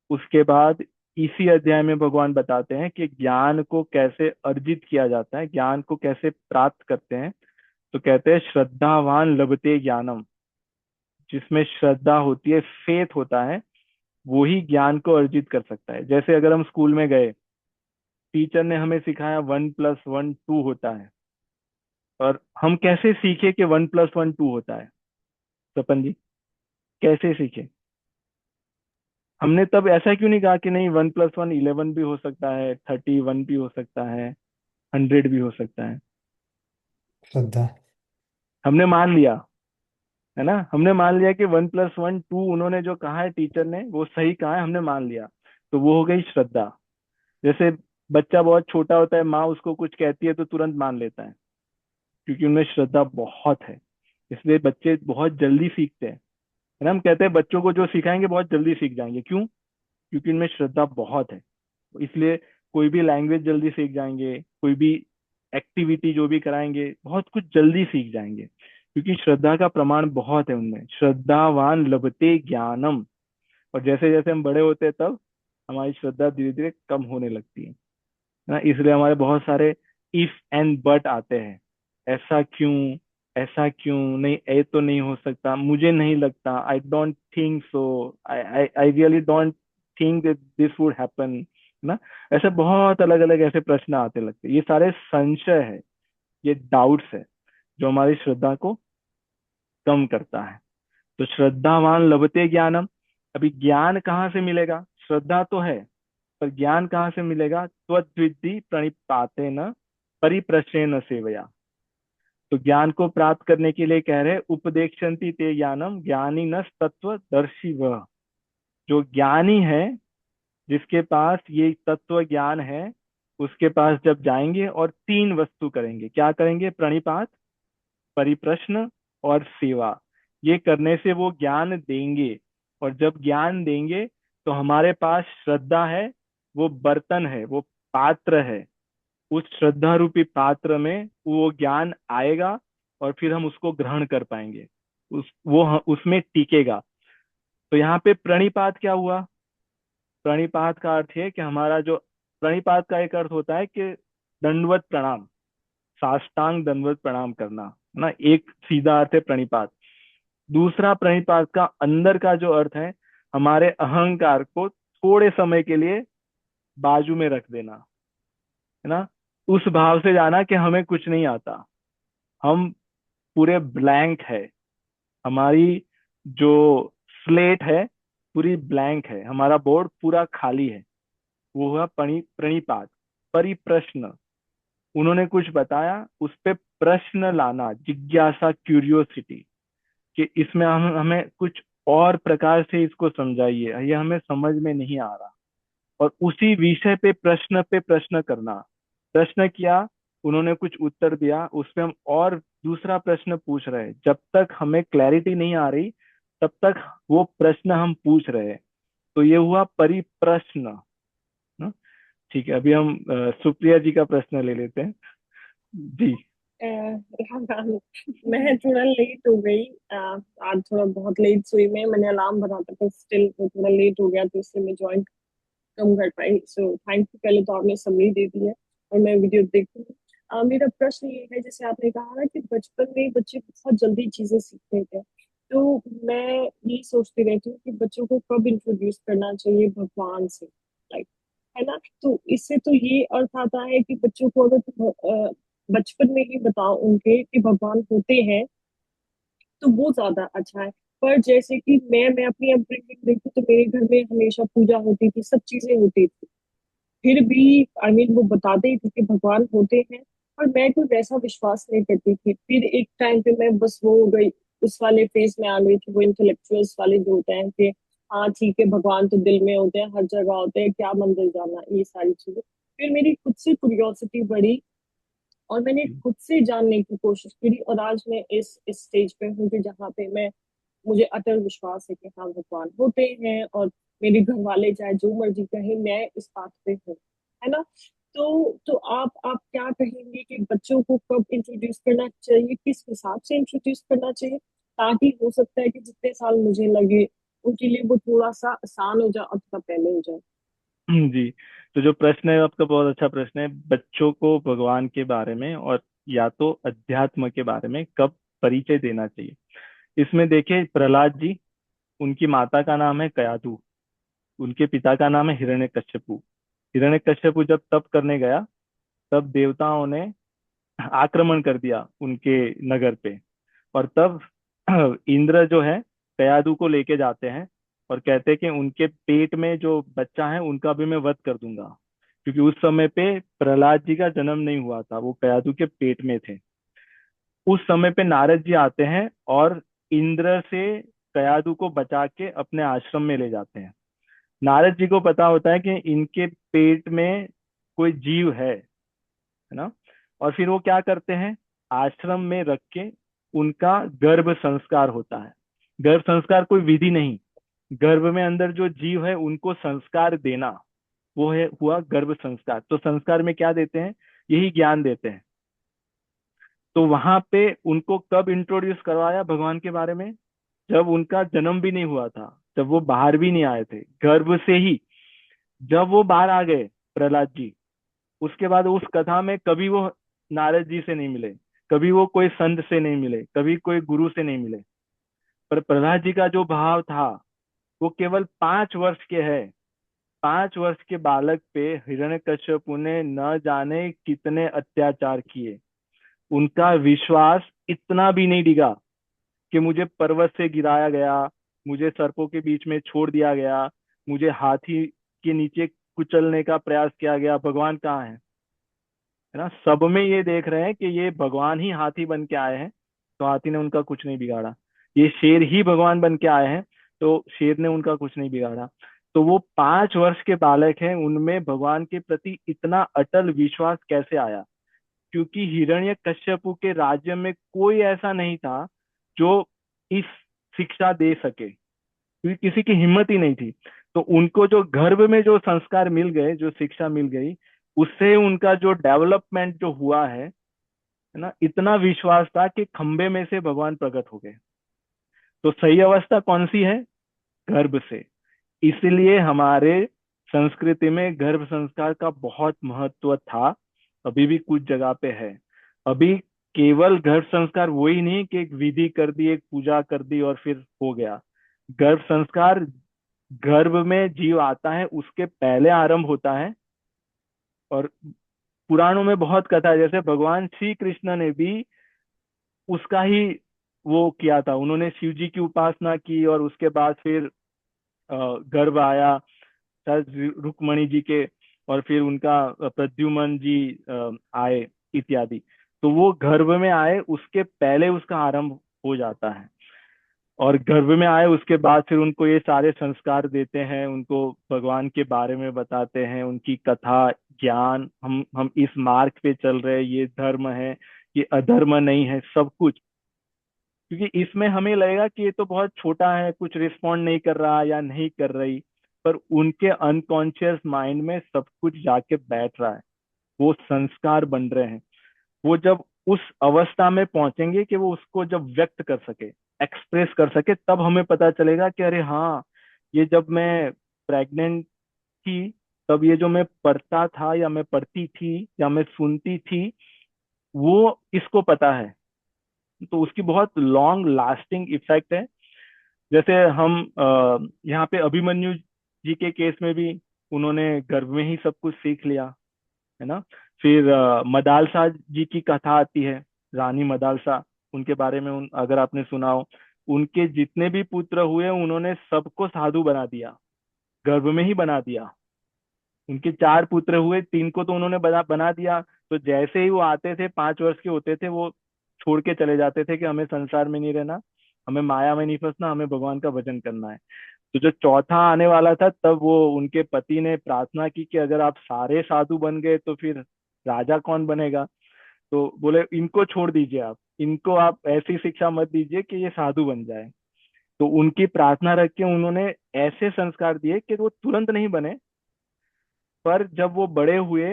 उसके बाद इसी अध्याय में भगवान बताते हैं कि ज्ञान को कैसे अर्जित किया जाता है, ज्ञान को कैसे प्राप्त करते हैं। तो कहते हैं श्रद्धावान लभते ज्ञानम। जिसमें श्रद्धा होती है, फेथ होता है, वो ही ज्ञान को अर्जित कर सकता है। जैसे अगर हम स्कूल में गए, टीचर ने हमें सिखाया 1+1 2 होता है, और हम कैसे सीखे कि 1+1 2 होता है? सपन जी, कैसे सीखे? हमने तब ऐसा क्यों नहीं कहा कि नहीं 1+1 11 भी हो सकता है, 31 भी हो सकता है, 100 भी हो सकता है? श्रद्धा। हमने मान लिया, है ना, हमने मान लिया कि 1+1 2 उन्होंने जो कहा है टीचर ने वो सही कहा है, हमने मान लिया। तो वो हो गई श्रद्धा। जैसे बच्चा बहुत छोटा होता है, माँ उसको कुछ कहती है तो तुरंत मान लेता है, क्योंकि उनमें श्रद्धा बहुत है। इसलिए बच्चे बहुत जल्दी सीखते हैं, है ना। हम कहते हैं बच्चों को जो सिखाएंगे बहुत जल्दी सीख जाएंगे, क्यों? क्योंकि उनमें श्रद्धा बहुत है। इसलिए कोई भी लैंग्वेज जल्दी सीख जाएंगे, कोई भी एक्टिविटी जो भी कराएंगे बहुत कुछ जल्दी सीख जाएंगे, क्योंकि श्रद्धा का प्रमाण बहुत है उनमें। श्रद्धावान लभते ज्ञानम। और जैसे जैसे हम बड़े होते हैं तब हमारी श्रद्धा धीरे धीरे कम होने लगती है ना। इसलिए हमारे बहुत सारे इफ एंड बट आते हैं। ऐसा क्यों, ऐसा क्यों नहीं, ये तो नहीं हो सकता, मुझे नहीं लगता, I don't think so, I I really don't think that this would happen, ना। ऐसे बहुत अलग अलग ऐसे प्रश्न आते लगते हैं। ये सारे संशय है, ये डाउट्स है, जो हमारी श्रद्धा को कम करता है। तो श्रद्धावान लभते ज्ञानम। अभी ज्ञान कहाँ से मिलेगा? श्रद्धा तो है, पर ज्ञान कहाँ से मिलेगा? त्वद्विद्धि प्रणिपातेन परिप्रश्नेन सेवया। तो ज्ञान को प्राप्त करने के लिए कह रहे उपदेक्षन्ति ते ज्ञानम ज्ञानी न तत्वदर्शी वह। जो ज्ञानी है, जिसके पास ये तत्व ज्ञान है, उसके पास जब जाएंगे और 3 वस्तु करेंगे। क्या करेंगे? प्रणिपात, परिप्रश्न और सेवा। ये करने से वो ज्ञान देंगे। और जब ज्ञान देंगे तो हमारे पास श्रद्धा है, वो बर्तन है, वो पात्र है। उस श्रद्धा रूपी पात्र में वो ज्ञान आएगा, और फिर हम उसको ग्रहण कर पाएंगे, उसमें टिकेगा। तो यहाँ पे प्रणिपात क्या हुआ? प्रणिपात का अर्थ है कि हमारा जो, प्रणिपात का एक अर्थ होता है कि दंडवत प्रणाम, साष्टांग दंडवत प्रणाम करना, है ना। एक सीधा अर्थ है प्रणिपात। दूसरा प्रणिपात का अंदर का जो अर्थ है, हमारे अहंकार को थोड़े समय के लिए बाजू में रख देना, है ना। उस भाव से जाना कि हमें कुछ नहीं आता, हम पूरे ब्लैंक है, हमारी जो स्लेट है पूरी ब्लैंक है, हमारा बोर्ड पूरा खाली है। वो हुआ प्रणिपात। परिप्रश्न, उन्होंने कुछ बताया, उस पे प्रश्न लाना, जिज्ञासा, क्यूरियोसिटी, कि इसमें हम हमें कुछ और प्रकार से इसको समझाइए, ये हमें समझ में नहीं आ रहा। और उसी विषय पे प्रश्न करना। प्रश्न किया, उन्होंने कुछ उत्तर दिया, उस पे हम और दूसरा प्रश्न पूछ रहे हैं। जब तक हमें क्लैरिटी नहीं आ रही तब तक वो प्रश्न हम पूछ रहे हैं। तो ये हुआ परिप्रश्न, ना? ठीक है, अभी हम सुप्रिया जी का प्रश्न ले लेते हैं जी। हाँ, मैं थोड़ा लेट हो गई। आज थोड़ा बहुत लेट सोई मैंने अलार्म बना था, पर स्टिल वो थोड़ा लेट हो गया, तो इसलिए मैं ज्वाइन कम कर पाई। सो थैंक यू, पहले तो आपने समरी दे दी है और मैं वीडियो देखती हूँ। मेरा प्रश्न ये है, जैसे आपने कहा ना कि बचपन में बच्चे बहुत जल्दी चीजें सीखते थे, तो मैं ये सोचती रहती हूँ कि बच्चों को कब इंट्रोड्यूस करना चाहिए भगवान से, लाइक, है ना। तो इससे तो ये अर्थ आता है कि बच्चों को अगर बचपन में ही बताओ उनके कि भगवान होते हैं, तो वो ज्यादा अच्छा है। पर जैसे कि मैं अपनी अपब्रिंगिंग देखूं तो मेरे घर में हमेशा पूजा होती थी, सब चीजें होती थी, फिर भी आई मीन वो बताते ही थे कि भगवान होते हैं, पर मैं कोई वैसा विश्वास नहीं करती थी। फिर एक टाइम पे मैं बस वो हो गई, उस वाले फेज में आ गई थी, वो इंटेलेक्चुअल्स वाले जो होते हैं कि हाँ ठीक है, भगवान तो दिल में होते हैं, हर जगह होते हैं, क्या मंदिर जाना, ये सारी चीजें। फिर मेरी खुद से क्यूरियोसिटी बढ़ी और मैंने खुद से जानने की कोशिश करी, और आज मैं इस स्टेज पे हूँ कि जहाँ पे मैं, मुझे अटल विश्वास है कि हाँ भगवान होते हैं, और मेरे घर वाले चाहे जो मर्जी कहे, मैं इस बात पे हूँ। है ना। तो आप क्या कहेंगे कि बच्चों को कब इंट्रोड्यूस करना चाहिए, किस हिसाब से इंट्रोड्यूस करना चाहिए, ताकि हो सकता है कि जितने साल मुझे लगे उनके लिए वो थोड़ा सा आसान हो जाए और थोड़ा पहले हो जाए। जी। तो जो प्रश्न है आपका बहुत अच्छा प्रश्न है, बच्चों को भगवान के बारे में और या तो अध्यात्म के बारे में कब परिचय देना चाहिए। इसमें देखिए, प्रहलाद जी, उनकी माता का नाम है कयाधु, उनके पिता का नाम है हिरण्यकश्यपु। हिरण्यकश्यपु जब तप करने गया, तब देवताओं ने आक्रमण कर दिया उनके नगर पे। और तब इंद्र जो है कयाधु को लेके जाते हैं और कहते हैं कि उनके पेट में जो बच्चा है उनका भी मैं वध कर दूंगा, क्योंकि उस समय पे प्रहलाद जी का जन्म नहीं हुआ था, वो कयाधु के पेट में थे। उस समय पे नारद जी आते हैं और इंद्र से कयाधु को बचा के अपने आश्रम में ले जाते हैं। नारद जी को पता होता है कि इनके पेट में कोई जीव है ना। और फिर वो क्या करते हैं, आश्रम में रख के उनका गर्भ संस्कार होता है। गर्भ संस्कार कोई विधि नहीं, गर्भ में अंदर जो जीव है उनको संस्कार देना, वो है हुआ गर्भ संस्कार। तो संस्कार में क्या देते हैं, यही ज्ञान देते हैं। तो वहां पे उनको कब इंट्रोड्यूस करवाया भगवान के बारे में, जब उनका जन्म भी नहीं हुआ था, जब वो बाहर भी नहीं आए थे गर्भ से ही। जब वो बाहर आ गए प्रहलाद जी, उसके बाद उस कथा में कभी वो नारद जी से नहीं मिले, कभी वो कोई संत से नहीं मिले, कभी कोई गुरु से नहीं मिले। पर प्रहलाद जी का जो भाव था, वो केवल 5 वर्ष के है। 5 वर्ष के बालक पे हिरण्यकश्यपु ने न जाने कितने अत्याचार किए। उनका विश्वास इतना भी नहीं डिगा कि मुझे पर्वत से गिराया गया, मुझे सर्पों के बीच में छोड़ दिया गया, मुझे हाथी के नीचे कुचलने का प्रयास किया गया, भगवान कहाँ है ना। सब में ये देख रहे हैं कि ये भगवान ही हाथी बन के आए हैं, तो हाथी ने उनका कुछ नहीं बिगाड़ा। ये शेर ही भगवान बन के आए हैं, तो शेर ने उनका कुछ नहीं बिगाड़ा। तो वो 5 वर्ष के बालक हैं, उनमें भगवान के प्रति इतना अटल विश्वास कैसे आया, क्योंकि हिरण्यकश्यपु के राज्य में कोई ऐसा नहीं था जो इस शिक्षा दे सके, क्योंकि किसी की हिम्मत ही नहीं थी। तो उनको जो गर्भ में जो संस्कार मिल गए, जो शिक्षा मिल गई, उससे उनका जो डेवलपमेंट जो हुआ है ना, इतना विश्वास था कि खंबे में से भगवान प्रकट हो गए। तो सही अवस्था कौन सी है, गर्भ से। इसलिए हमारे संस्कृति में गर्भ संस्कार का बहुत महत्व था, अभी भी कुछ जगह पे है। अभी केवल गर्भ संस्कार वही नहीं कि एक विधि कर दी, एक पूजा कर दी और फिर हो गया। गर्भ संस्कार गर्भ में जीव आता है उसके पहले आरंभ होता है। और पुराणों में बहुत कथा है, जैसे भगवान श्री कृष्ण ने भी उसका ही वो किया था। उन्होंने शिव जी की उपासना की और उसके बाद फिर गर्भ आया शायद रुक्मणी जी के, और फिर उनका प्रद्युमन जी आए इत्यादि। तो वो गर्भ में आए उसके पहले उसका आरंभ हो जाता है। और गर्भ में आए उसके बाद फिर उनको ये सारे संस्कार देते हैं, उनको भगवान के बारे में बताते हैं, उनकी कथा ज्ञान, हम इस मार्ग पे चल रहे हैं, ये धर्म है, ये अधर्म नहीं है, सब कुछ। क्योंकि इसमें हमें लगेगा कि ये तो बहुत छोटा है, कुछ रिस्पॉन्ड नहीं कर रहा या नहीं कर रही, पर उनके अनकॉन्शियस माइंड में सब कुछ जाके बैठ रहा है, वो संस्कार बन रहे हैं। वो जब उस अवस्था में पहुंचेंगे कि वो उसको जब व्यक्त कर सके, एक्सप्रेस कर सके, तब हमें पता चलेगा कि अरे हाँ, ये जब मैं प्रेग्नेंट थी, तब ये जो मैं पढ़ता था या मैं पढ़ती थी या मैं सुनती थी, वो इसको पता है। तो उसकी बहुत लॉन्ग लास्टिंग इफेक्ट है। जैसे हम यहाँ पे अभिमन्यु जी के केस में भी उन्होंने गर्भ में ही सब कुछ सीख लिया, है ना। फिर मदालसा जी की कथा आती है, रानी मदालसा, उनके बारे में अगर आपने सुना हो, उनके जितने भी पुत्र हुए उन्होंने सबको साधु बना दिया, गर्भ में ही बना दिया। उनके 4 पुत्र हुए, 3 को तो उन्होंने बना दिया। तो जैसे ही वो आते थे, 5 वर्ष के होते थे, वो छोड़ के चले जाते थे कि हमें संसार में नहीं रहना, हमें माया में नहीं फंसना, हमें भगवान का भजन करना है। तो जो चौथा आने वाला था, तब वो उनके पति ने प्रार्थना की कि अगर आप सारे साधु बन गए तो फिर राजा कौन बनेगा। तो बोले इनको छोड़ दीजिए, आप इनको आप ऐसी शिक्षा मत दीजिए कि ये साधु बन जाए। तो उनकी प्रार्थना रख के उन्होंने ऐसे संस्कार दिए कि वो तुरंत नहीं बने, पर जब वो बड़े हुए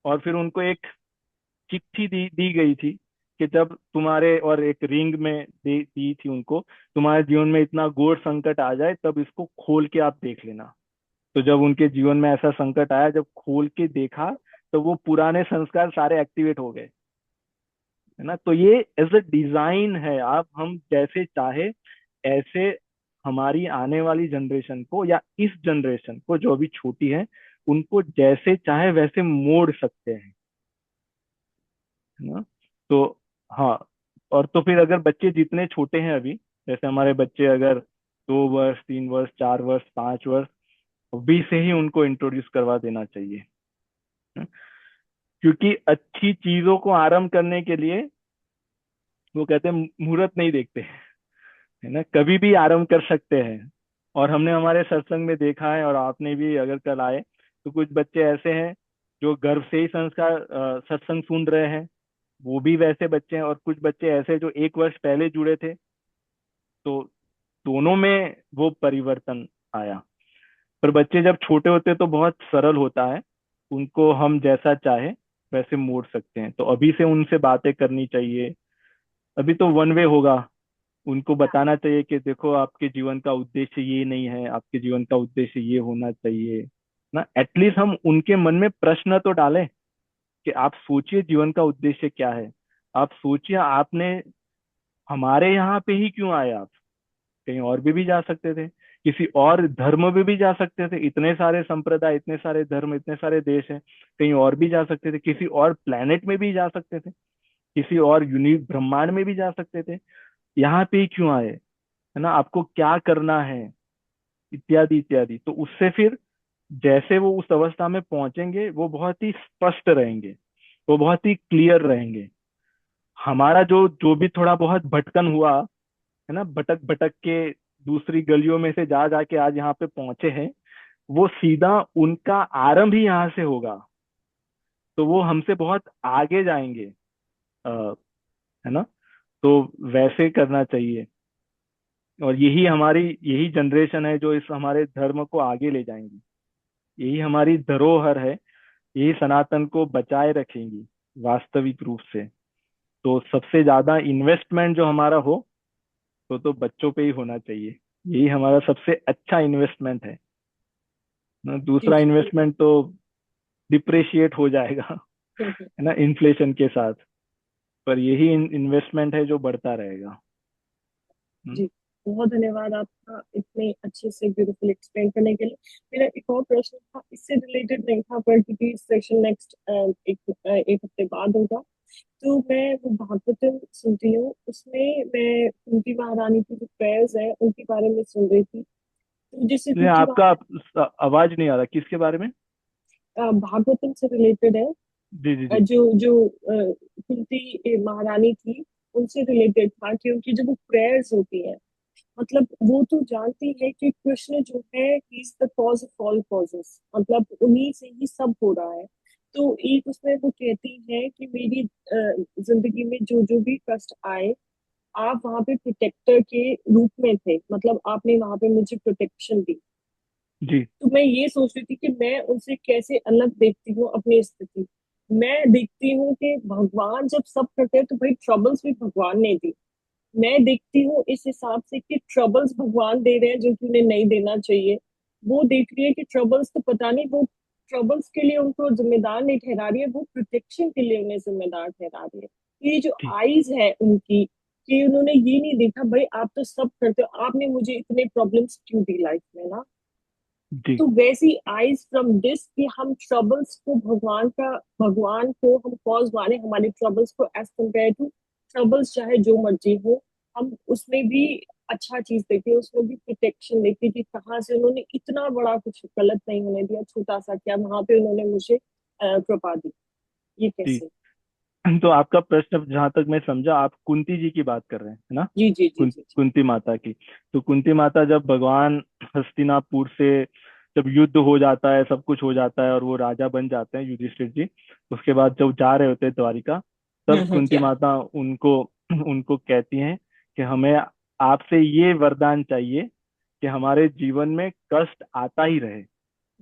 और फिर उनको एक चिट्ठी दी दी गई थी कि जब तुम्हारे, और एक रिंग में दी थी उनको, तुम्हारे जीवन में इतना घोर संकट आ जाए तब इसको खोल के आप देख लेना। तो जब उनके जीवन में ऐसा संकट आया, जब खोल के देखा, तो वो पुराने संस्कार सारे एक्टिवेट हो गए, है ना। तो ये एज अ डिजाइन है, आप हम जैसे चाहे ऐसे हमारी आने वाली जनरेशन को या इस जनरेशन को जो अभी छोटी है, उनको जैसे चाहे वैसे मोड़ सकते हैं, है ना। तो हाँ, और तो फिर अगर बच्चे जितने छोटे हैं अभी, जैसे हमारे बच्चे अगर 2 वर्ष, 3 वर्ष, 4 वर्ष, 5 वर्ष, अभी से ही उनको इंट्रोड्यूस करवा देना चाहिए। है? क्योंकि अच्छी चीजों को आरंभ करने के लिए वो कहते हैं मुहूर्त नहीं देखते, है ना, कभी भी आरंभ कर सकते हैं। और हमने हमारे सत्संग में देखा है, और आपने भी अगर कल आए तो कुछ बच्चे ऐसे हैं जो गर्भ से ही संस्कार सत्संग सुन रहे हैं, वो भी वैसे बच्चे हैं। और कुछ बच्चे ऐसे जो 1 वर्ष पहले जुड़े थे, तो दोनों में वो परिवर्तन आया। पर बच्चे जब छोटे होते तो बहुत सरल होता है, उनको हम जैसा चाहे वैसे मोड़ सकते हैं। तो अभी से उनसे बातें करनी चाहिए। अभी तो वन वे होगा, उनको बताना चाहिए कि देखो आपके जीवन का उद्देश्य ये नहीं है, आपके जीवन का उद्देश्य ये होना चाहिए ना। एटलीस्ट हम उनके मन में प्रश्न तो डालें कि आप सोचिए जीवन का उद्देश्य क्या है। आप सोचिए आपने हमारे यहाँ पे ही क्यों आए आप, कहीं और भी जा सकते थे, किसी और धर्म में भी जा सकते थे। इतने सारे संप्रदाय, इतने सारे धर्म, इतने सारे देश हैं, कहीं और भी जा सकते थे, किसी और प्लेनेट में भी जा सकते थे, किसी और यूनिक ब्रह्मांड में भी जा सकते थे। यहाँ पे ही क्यों आए, है ना, आपको क्या करना है, इत्यादि इत्यादि। तो उससे फिर जैसे वो उस अवस्था में पहुंचेंगे वो बहुत ही स्पष्ट रहेंगे, वो बहुत ही क्लियर रहेंगे। हमारा जो जो भी थोड़ा बहुत भटकन हुआ, है ना, भटक भटक के दूसरी गलियों में से जा जाके आज यहाँ पे पहुंचे हैं, वो सीधा उनका आरंभ ही यहाँ से होगा। तो वो हमसे बहुत आगे जाएंगे, आ, है ना। तो वैसे करना चाहिए। और यही जनरेशन है जो इस हमारे धर्म को आगे ले जाएंगी। यही हमारी धरोहर है, यही सनातन को बचाए रखेंगी वास्तविक रूप से। तो सबसे ज्यादा इन्वेस्टमेंट जो हमारा हो तो बच्चों पे ही होना चाहिए। यही हमारा सबसे अच्छा इन्वेस्टमेंट है ना। जी दूसरा जी इन्वेस्टमेंट तो डिप्रेशिएट हो जाएगा, बिल्कुल। है ना, इन्फ्लेशन के साथ। पर यही इन्वेस्टमेंट है जो बढ़ता रहेगा। हम्म। जी, बहुत धन्यवाद आपका इतने अच्छे से ब्यूटीफुल एक्सप्लेन करने के लिए। मेरा एक और प्रश्न था, इससे रिलेटेड नहीं था, पर क्योंकि सेशन नेक्स्ट एक हफ्ते बाद होगा, तो मैं वो भागवतम सुनती हूँ, उसमें मैं कुंती महारानी की जो प्रेयर्स है उनके बारे में सुन रही थी। तो जैसे ये कुंती आपका आवाज नहीं आ रहा, किसके बारे में? भागवतम से रिलेटेड है। जी जी जी। जो जो कुंती महारानी थी उनसे रिलेटेड था, क्योंकि जो वो प्रेयर्स होती है, मतलब वो तो जानती है कि कृष्ण जो है he is the cause of all causes, मतलब उन्हीं से ही सब हो रहा है। तो एक उसमें वो कहती है कि मेरी जिंदगी में जो जो भी कष्ट आए, आप वहां पे प्रोटेक्टर के रूप में थे, मतलब आपने वहां पे मुझे प्रोटेक्शन दी। जी तो मैं ये सोच रही थी कि मैं उनसे कैसे अलग देखती हूँ अपनी स्थिति। मैं देखती हूँ कि भगवान जब सब करते हैं तो भाई ट्रबल्स भी भगवान ने दी। मैं देखती हूँ इस हिसाब से कि ट्रबल्स भगवान दे रहे हैं जो कि उन्हें नहीं देना चाहिए। वो देख रही है कि ट्रबल्स तो पता नहीं, वो ट्रबल्स के लिए उनको जिम्मेदार नहीं ठहरा रही है, वो प्रोटेक्शन के लिए उन्हें जिम्मेदार ठहरा रही है। ये जो जी आईज है उनकी, कि उन्होंने ये नहीं देखा भाई आप तो सब करते हो, आपने मुझे इतने प्रॉब्लम्स क्यों दी लाइफ में ना। जी। तो वैसी आईज फ्रॉम दिस कि हम ट्रबल्स को भगवान को हम कॉज माने हमारे ट्रबल्स को, एज कम्पेयर टू ट्रबल्स चाहे जो मर्जी हो, हम उसमें भी अच्छा चीज देखे, उसमें भी प्रोटेक्शन देखे कि कहाँ से उन्होंने इतना बड़ा कुछ गलत नहीं होने दिया, छोटा सा क्या वहां पे उन्होंने मुझे कृपा दी। ये जी। कैसे? तो आपका प्रश्न जहां तक मैं समझा, आप कुंती जी की बात कर रहे हैं, है ना? जी जी जी जी जी। कुंती माता की। तो कुंती माता जब भगवान हस्तिनापुर से जब युद्ध हो जाता है, सब कुछ हो जाता है और वो राजा बन जाते हैं युधिष्ठिर जी, उसके बाद जब जा रहे होते हैं द्वारिका, तब कुंती क्या? माता उनको उनको कहती हैं कि हमें आपसे ये वरदान चाहिए कि हमारे जीवन में कष्ट आता ही रहे,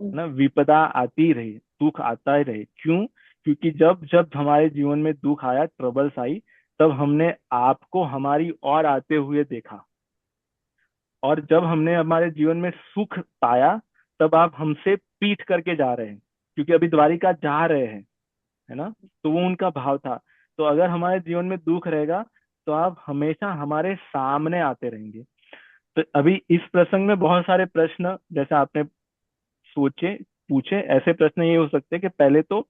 हम्म, ना, विपदा आती ही रही, दुख आता ही रहे। क्यों? क्योंकि जब जब हमारे जीवन में दुख आया, ट्रबल्स आई, तब हमने आपको हमारी ओर आते हुए देखा। और जब हमने हमारे जीवन में सुख पाया, तब आप हमसे पीठ करके जा रहे हैं, क्योंकि अभी द्वारिका जा रहे हैं, है ना। तो वो उनका भाव था। तो अगर हमारे जीवन में दुख रहेगा, तो आप हमेशा हमारे सामने आते रहेंगे। तो अभी इस प्रसंग में बहुत सारे प्रश्न, जैसे आपने सोचे, पूछे, ऐसे प्रश्न ये हो सकते हैं कि पहले तो,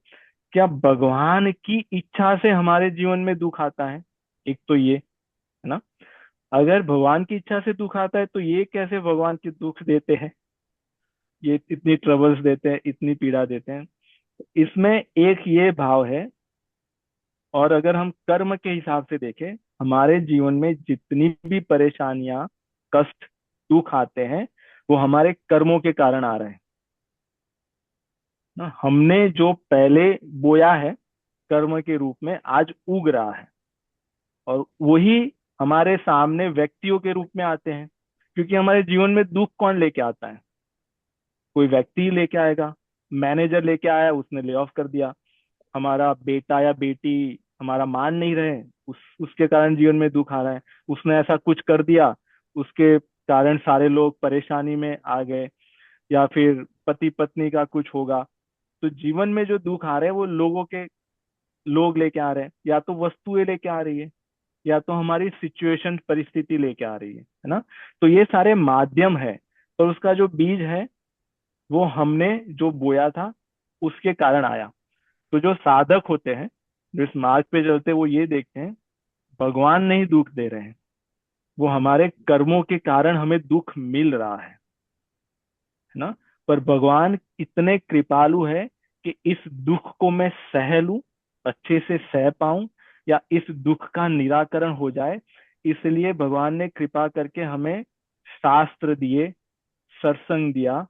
क्या भगवान की इच्छा से हमारे जीवन में दुख आता है? एक तो ये, है ना। अगर भगवान की इच्छा से दुख आता है, तो ये कैसे भगवान के दुख देते हैं, ये इतनी ट्रबल्स देते हैं, इतनी पीड़ा देते हैं। इसमें एक ये भाव है। और अगर हम कर्म के हिसाब से देखें, हमारे जीवन में जितनी भी परेशानियां, कष्ट, दुख आते हैं, वो हमारे कर्मों के कारण आ रहे हैं ना। हमने जो पहले बोया है, कर्म के रूप में आज उग रहा है, और वही हमारे सामने व्यक्तियों के रूप में आते हैं। क्योंकि हमारे जीवन में दुख कौन लेके आता है? कोई व्यक्ति ही लेके आएगा। मैनेजर लेके आया, उसने ले ऑफ कर दिया। हमारा बेटा या बेटी हमारा मान नहीं रहे, उसके कारण जीवन में दुख आ रहा है। उसने ऐसा कुछ कर दिया, उसके कारण सारे लोग परेशानी में आ गए। या फिर पति पत्नी का कुछ होगा। तो जीवन में जो दुख आ रहे हैं, वो लोग लेके आ रहे हैं, या तो वस्तुएं लेके आ रही है, या तो हमारी सिचुएशन, परिस्थिति लेके आ रही है ना। तो ये सारे माध्यम है। पर उसका जो बीज है, वो हमने जो बोया था, उसके कारण आया। तो जो साधक होते हैं, जो इस मार्ग पे चलते हैं, वो ये देखते हैं, भगवान नहीं दुख दे रहे हैं, वो हमारे कर्मों के कारण हमें दुख मिल रहा है ना। पर भगवान इतने कृपालु है कि इस दुख को मैं सह लूं, अच्छे से सह पाऊं, या इस दुख का निराकरण हो जाए। इसलिए भगवान ने कृपा करके हमें शास्त्र दिए, सत्संग दिया,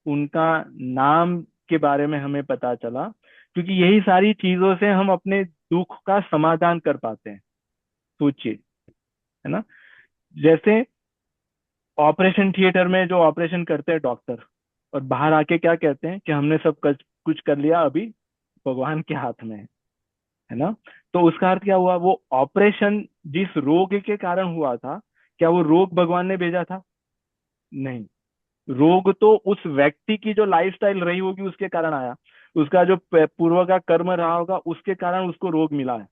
उनका नाम के बारे में हमें पता चला। क्योंकि यही सारी चीजों से हम अपने दुख का समाधान कर पाते हैं। सोचिए, है ना। जैसे ऑपरेशन थिएटर में जो ऑपरेशन करते हैं डॉक्टर, और बाहर आके क्या कहते हैं कि हमने सब कुछ कर लिया, अभी भगवान के हाथ में है ना। तो उसका अर्थ क्या हुआ? वो ऑपरेशन जिस रोग के कारण हुआ था, क्या वो रोग भगवान ने भेजा था? नहीं। रोग तो उस व्यक्ति की जो लाइफस्टाइल रही होगी, उसके कारण आया। उसका जो पूर्व का कर्म रहा होगा, उसके कारण उसको रोग मिला है।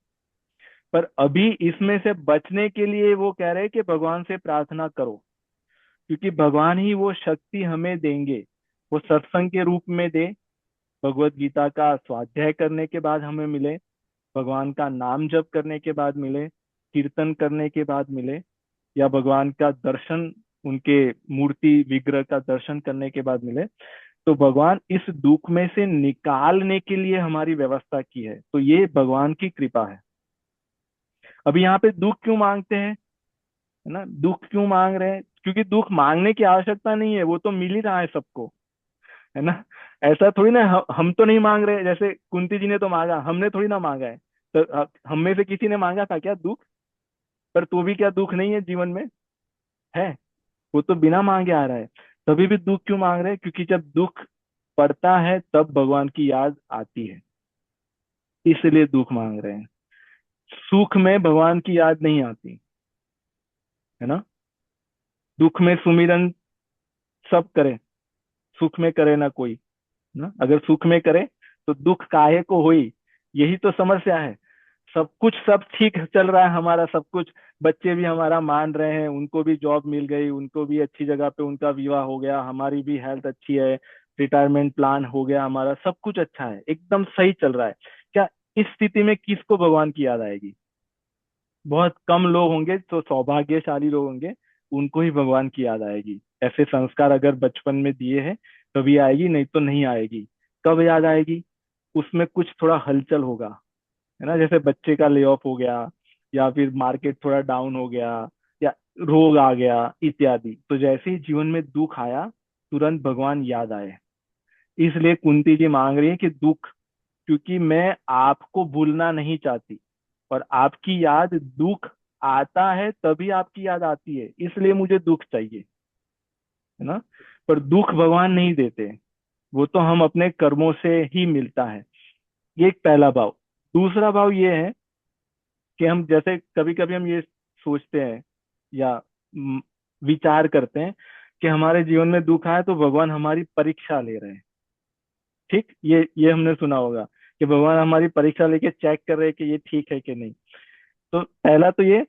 पर अभी इसमें से बचने के लिए वो कह रहे हैं कि भगवान से प्रार्थना करो, क्योंकि भगवान ही वो शक्ति हमें देंगे। वो सत्संग के रूप में दे, भगवत गीता का स्वाध्याय करने के बाद हमें मिले, भगवान का नाम जप करने के बाद मिले, कीर्तन करने के बाद मिले, या भगवान का दर्शन, उनके मूर्ति विग्रह का दर्शन करने के बाद मिले। तो भगवान इस दुख में से निकालने के लिए हमारी व्यवस्था की है। तो ये भगवान की कृपा है। अभी यहाँ पे दुख क्यों मांगते हैं, है ना। दुख क्यों मांग रहे हैं? क्योंकि दुख मांगने की आवश्यकता नहीं है, वो तो मिल ही रहा है सबको, है ना। ऐसा थोड़ी ना, हम तो नहीं मांग रहे। जैसे कुंती जी ने तो मांगा, हमने थोड़ी ना मांगा है। तो हम में से किसी ने मांगा था क्या दुख? पर तो भी क्या दुख नहीं है जीवन में? है। वो तो बिना मांगे आ रहा है। तभी भी दुख क्यों मांग रहे हैं? क्योंकि जब दुख पड़ता है, तब भगवान की याद आती है, इसलिए दुख मांग रहे हैं। सुख में भगवान की याद नहीं आती, है ना। दुख में सुमिरन सब करे, सुख में करे ना कोई, ना। अगर सुख में करे तो दुख काहे को होई, यही तो समस्या है। सब कुछ, सब ठीक चल रहा है हमारा, सब कुछ। बच्चे भी हमारा मान रहे हैं, उनको भी जॉब मिल गई, उनको भी अच्छी जगह पे उनका विवाह हो गया, हमारी भी हेल्थ अच्छी है, रिटायरमेंट प्लान हो गया हमारा, सब कुछ अच्छा है, एकदम सही चल रहा है। क्या इस स्थिति में किसको भगवान की याद आएगी? बहुत कम लोग होंगे, तो सौभाग्यशाली लोग होंगे, उनको ही भगवान की याद आएगी। ऐसे संस्कार अगर बचपन में दिए हैं, तभी आएगी, नहीं तो नहीं आएगी। कब याद आएगी? उसमें कुछ थोड़ा हलचल होगा, है ना। जैसे बच्चे का ले ऑफ हो गया, या फिर मार्केट थोड़ा डाउन हो गया, या रोग आ गया इत्यादि। तो जैसे ही जीवन में दुख आया, तुरंत भगवान याद आए। इसलिए कुंती जी मांग रही है कि दुख, क्योंकि मैं आपको भूलना नहीं चाहती, और आपकी याद, दुख आता है तभी आपकी याद आती है, इसलिए मुझे दुख चाहिए, है ना। पर दुख भगवान नहीं देते, वो तो हम अपने कर्मों से ही मिलता है। ये एक पहला भाव। दूसरा भाव ये है कि हम जैसे कभी कभी हम ये सोचते हैं या म, विचार करते हैं कि हमारे जीवन में दुख आए तो भगवान हमारी परीक्षा ले रहे हैं। ठीक, ये हमने सुना होगा कि भगवान हमारी परीक्षा लेके चेक कर रहे हैं कि ये ठीक है कि नहीं। तो पहला तो ये,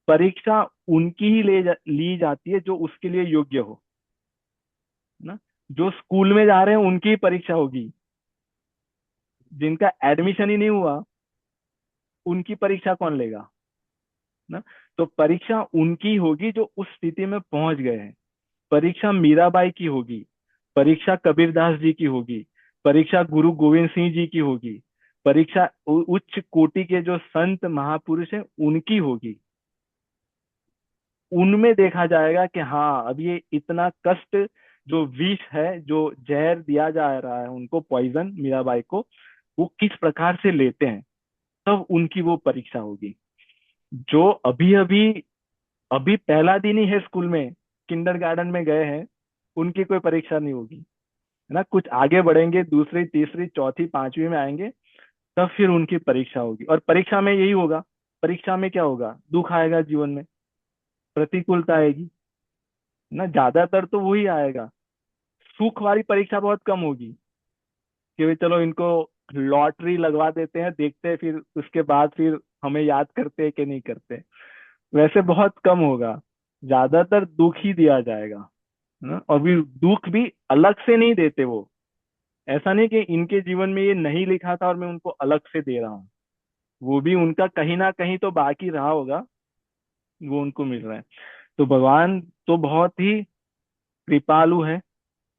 परीक्षा उनकी ही ली जाती है जो उसके लिए योग्य हो, ना। जो स्कूल में जा रहे हैं उनकी ही परीक्षा होगी, जिनका एडमिशन ही नहीं हुआ उनकी परीक्षा कौन लेगा, ना। तो परीक्षा उनकी होगी जो उस स्थिति में पहुंच गए हैं। परीक्षा मीराबाई की होगी, परीक्षा कबीरदास जी की होगी, परीक्षा गुरु गोविंद सिंह जी की होगी, परीक्षा उच्च कोटि के जो संत महापुरुष हैं उनकी होगी। उनमें देखा जाएगा कि हाँ, अब ये इतना कष्ट, जो विष है, जो जहर दिया जा रहा है उनको, पॉइजन मीराबाई को, वो किस प्रकार से लेते हैं, तब उनकी वो परीक्षा होगी। जो अभी अभी अभी पहला दिन ही है स्कूल में, किंडर गार्डन में गए हैं, उनकी कोई परीक्षा नहीं होगी, है ना। कुछ आगे बढ़ेंगे, दूसरी तीसरी चौथी पांचवी में आएंगे, तब फिर उनकी परीक्षा होगी। और परीक्षा में यही होगा, परीक्षा में क्या होगा, दुख आएगा जीवन में, प्रतिकूलता आएगी, ना। ज्यादातर तो वही आएगा। सुख वाली परीक्षा बहुत कम होगी कि भाई चलो इनको लॉटरी लगवा देते हैं, देखते हैं फिर उसके बाद फिर हमें याद करते हैं कि नहीं करते। वैसे बहुत कम होगा, ज्यादातर दुख ही दिया जाएगा, ना। और भी दुख भी अलग से नहीं देते वो। ऐसा नहीं कि इनके जीवन में ये नहीं लिखा था और मैं उनको अलग से दे रहा हूँ, वो भी उनका कहीं ना कहीं तो बाकी रहा होगा, वो उनको मिल रहा है। तो भगवान तो बहुत ही कृपालु है,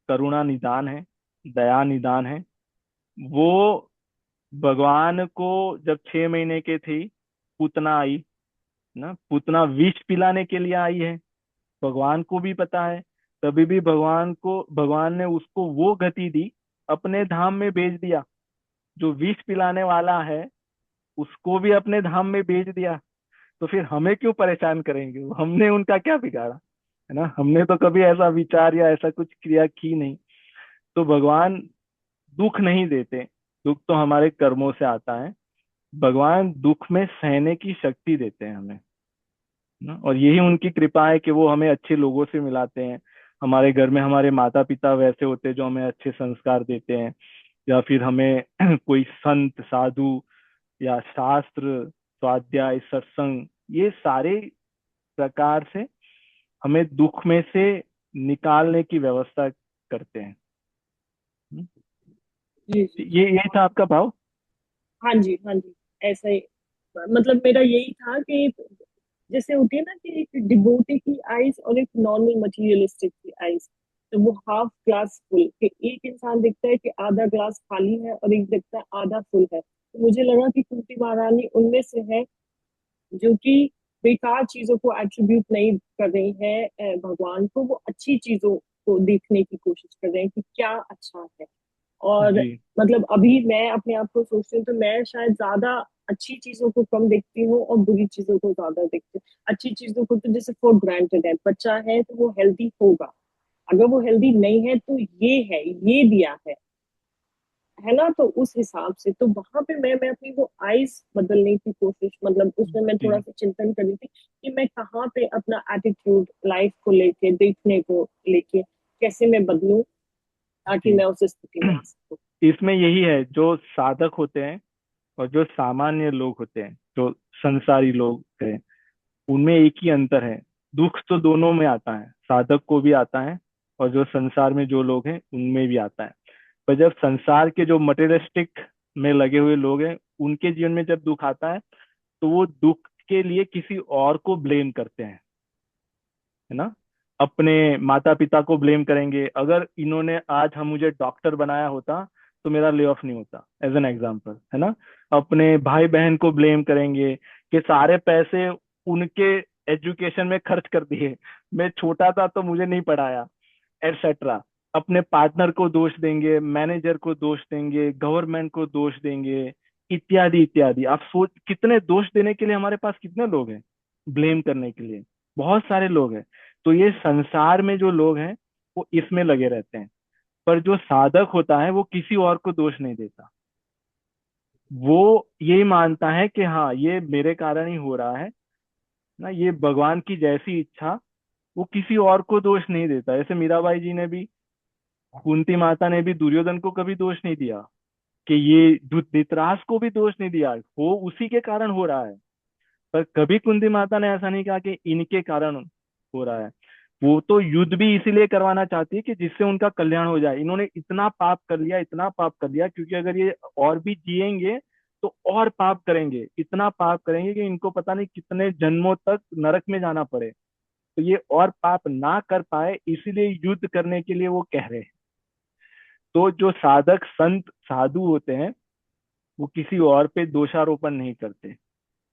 करुणा निदान है, दया निदान है। वो भगवान को जब 6 महीने के थी, पूतना आई, ना। पूतना विष पिलाने के लिए आई है, भगवान को भी पता है। तभी भी भगवान ने उसको वो गति दी, अपने धाम में भेज दिया। जो विष पिलाने वाला है उसको भी अपने धाम में भेज दिया। तो फिर हमें क्यों परेशान करेंगे, हमने उनका क्या बिगाड़ा, है ना। हमने तो कभी ऐसा विचार या ऐसा कुछ क्रिया की नहीं। तो भगवान दुख नहीं देते, दुख तो हमारे कर्मों से आता है। भगवान दुख में सहने की शक्ति देते हैं हमें, ना। और यही उनकी कृपा है कि वो हमें अच्छे लोगों से मिलाते हैं। हमारे घर में हमारे माता पिता वैसे होते हैं जो हमें अच्छे संस्कार देते हैं, या फिर हमें कोई संत साधु या शास्त्र स्वाध्याय सत्संग, ये सारे प्रकार से हमें दुख में से निकालने की व्यवस्था करते हैं। हम्म। जी जी। ये था आपका भाव। हाँ जी, हाँ जी। ऐसा ही, मतलब मेरा यही था कि जैसे होती है ना कि एक डिवोटी की आइज और एक नॉर्मल मटेरियलिस्टिक की आइज, तो वो हाफ ग्लास फुल, कि एक इंसान दिखता है कि आधा ग्लास खाली है और एक दिखता है आधा फुल है। तो मुझे लगा कि कुंती महारानी उनमें से है जो कि बेकार चीजों को एट्रीब्यूट नहीं कर रही है भगवान को, वो अच्छी चीजों को देखने की कोशिश कर रहे हैं कि क्या अच्छा है। और जी मतलब अभी मैं अपने आप को सोचती हूँ तो मैं शायद ज्यादा अच्छी चीजों को कम देखती हूँ और बुरी चीजों को ज्यादा देखती हूँ। अच्छी चीजों को तो जैसे फॉर ग्रांटेड है, बच्चा है तो वो हेल्दी होगा, अगर वो हेल्दी नहीं है तो ये है, ये दिया है ना। तो उस हिसाब से तो वहां पे मैं अपनी वो आइज बदलने की कोशिश, मतलब उसमें मैं थोड़ा जी सा चिंतन कर रही थी कि मैं कहाँ पे अपना एटीट्यूड लाइफ को लेके, देखने को लेके कैसे मैं बदलूं ताकि जी। मैं उस स्थिति में आ सकूं। इसमें यही है, जो साधक होते हैं और जो सामान्य लोग होते हैं, जो संसारी लोग हैं, उनमें एक ही अंतर है। दुख तो दोनों में आता है, साधक को भी आता है और जो संसार में जो लोग हैं उनमें भी आता है। पर जब संसार के जो मटेरियलिस्टिक में लगे हुए लोग हैं, उनके जीवन में जब दुख आता है तो वो दुख के लिए किसी और को ब्लेम करते हैं, है ना। अपने माता पिता को ब्लेम करेंगे, अगर इन्होंने आज हम मुझे डॉक्टर बनाया होता तो मेरा ले ऑफ नहीं होता, एज एन एग्जाम्पल, है ना। अपने भाई बहन को ब्लेम करेंगे कि सारे पैसे उनके एजुकेशन में खर्च कर दिए, मैं छोटा था तो मुझे नहीं पढ़ाया, एटसेट्रा। अपने पार्टनर को दोष देंगे, मैनेजर को दोष देंगे, गवर्नमेंट को दोष देंगे, इत्यादि इत्यादि। आप सोच, कितने दोष देने के लिए हमारे पास कितने लोग हैं, ब्लेम करने के लिए बहुत सारे लोग हैं। तो ये संसार में जो लोग हैं वो इसमें लगे रहते हैं। पर जो साधक होता है वो किसी और को दोष नहीं देता। वो यही मानता है कि हाँ ये मेरे कारण ही हो रहा है ना, ये भगवान की जैसी इच्छा। वो किसी और को दोष नहीं देता। जैसे मीराबाई जी ने भी, कुंती माता ने भी दुर्योधन को कभी दोष नहीं दिया कि ये धृतराष्ट्र को भी दोष नहीं दिया, वो उसी के कारण हो रहा है। पर कभी कुंती माता ने ऐसा नहीं कहा कि इनके कारण हो रहा है। वो तो युद्ध भी इसीलिए करवाना चाहती है कि जिससे उनका कल्याण हो जाए। इन्होंने इतना पाप कर लिया, इतना पाप कर लिया, क्योंकि अगर ये और भी जिएंगे तो और पाप करेंगे, इतना पाप करेंगे कि इनको पता नहीं कितने जन्मों तक नरक में जाना पड़े। तो ये और पाप ना कर पाए, इसीलिए युद्ध करने के लिए वो कह रहे हैं। तो जो साधक संत साधु होते हैं वो किसी और पे दोषारोपण नहीं करते,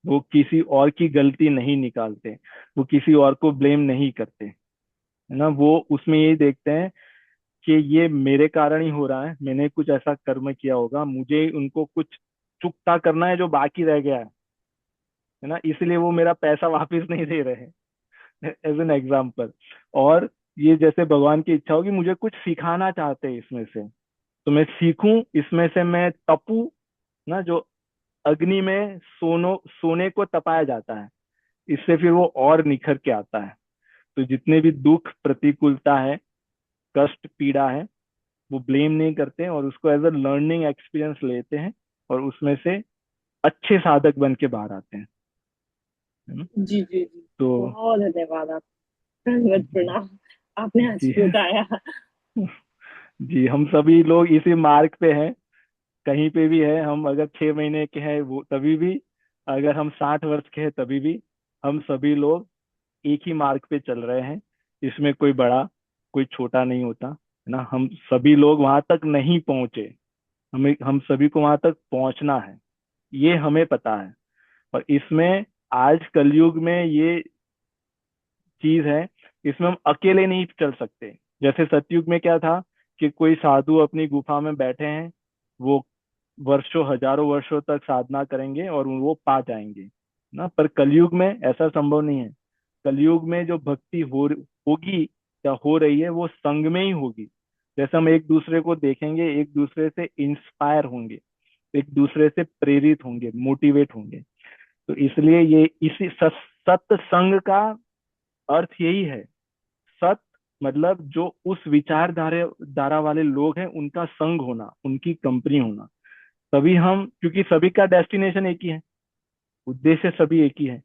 वो किसी और की गलती नहीं निकालते, वो किसी और को ब्लेम नहीं करते, है ना। वो उसमें ये देखते हैं कि ये मेरे कारण ही हो रहा है, मैंने कुछ ऐसा कर्म किया होगा, मुझे उनको कुछ चुकता करना है जो बाकी रह गया है ना, इसलिए वो मेरा पैसा वापस नहीं दे रहे हैं, एज एन एग्जाम्पल। और ये जैसे भगवान की इच्छा होगी, मुझे कुछ सिखाना चाहते हैं इसमें से, तो मैं सीखूं इसमें से, मैं तपू ना। जो अग्नि में सोने को तपाया जाता है, इससे फिर वो और निखर के आता है। तो जितने भी दुख प्रतिकूलता है, कष्ट पीड़ा है, वो ब्लेम नहीं करते हैं और उसको एज अ लर्निंग एक्सपीरियंस लेते हैं, और उसमें से अच्छे साधक बन के बाहर आते हैं, है ना। जी जी जी, तो बहुत धन्यवाद आप। दंडवत प्रणाम, आपने आज जी बताया। जी, हम सभी लोग इसी मार्ग पे हैं, कहीं पे भी है हम। अगर 6 महीने के हैं वो तभी भी, अगर हम 60 वर्ष के हैं तभी भी, हम सभी लोग एक ही मार्ग पे चल रहे हैं। इसमें कोई बड़ा कोई छोटा नहीं होता, है ना। हम सभी लोग वहां तक नहीं पहुंचे, हमें हम सभी को वहां तक पहुंचना है, ये हमें पता है। और इसमें आज कलयुग में ये चीज है, इसमें हम अकेले नहीं चल सकते। जैसे सतयुग में क्या था कि कोई साधु अपनी गुफा में बैठे हैं, वो वर्षों हजारों वर्षों तक साधना करेंगे और वो पा जाएंगे ना। पर कलयुग में ऐसा संभव नहीं है। कलयुग में जो भक्ति होगी या हो रही है, वो संग में ही होगी। जैसे हम एक दूसरे को देखेंगे, एक दूसरे से इंस्पायर होंगे, एक दूसरे से प्रेरित होंगे, मोटिवेट होंगे। तो इसलिए ये इसी सत्संग का अर्थ यही है। सत मतलब जो उस विचारधारा धारा वाले लोग हैं उनका संग होना, उनकी कंपनी होना। तभी हम, क्योंकि सभी का डेस्टिनेशन एक ही है, उद्देश्य सभी एक ही है,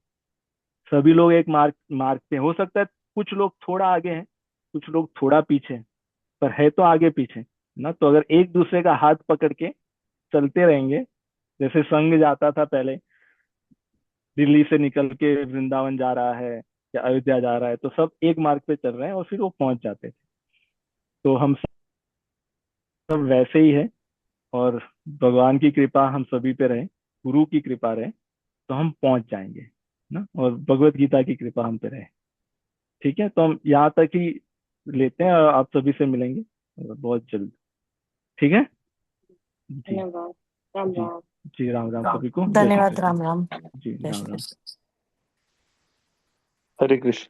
सभी लोग एक मार्ग मार्ग पे। हो सकता है कुछ लोग थोड़ा आगे हैं, कुछ लोग थोड़ा पीछे हैं, पर है तो आगे पीछे ना। तो अगर एक दूसरे का हाथ पकड़ के चलते रहेंगे, जैसे संघ जाता था पहले, दिल्ली से निकल के वृंदावन जा रहा है या अयोध्या जा रहा है, तो सब एक मार्ग पे चल रहे हैं और फिर वो पहुंच जाते थे। तो हम सब वैसे ही है। और भगवान की कृपा हम सभी पे रहे, गुरु की कृपा रहे, तो हम पहुंच जाएंगे ना। और भगवत गीता की कृपा हम पे रहे। ठीक है, तो हम यहाँ तक ही लेते हैं, और आप सभी से मिलेंगे बहुत जल्द। ठीक है। जी धन्यवाद। राम जी राम। जी, राम राम सभी को, जय श्री धन्यवाद। कृष्ण। राम राम। जी जय राम श्री राम। कृष्ण। हरे कृष्ण।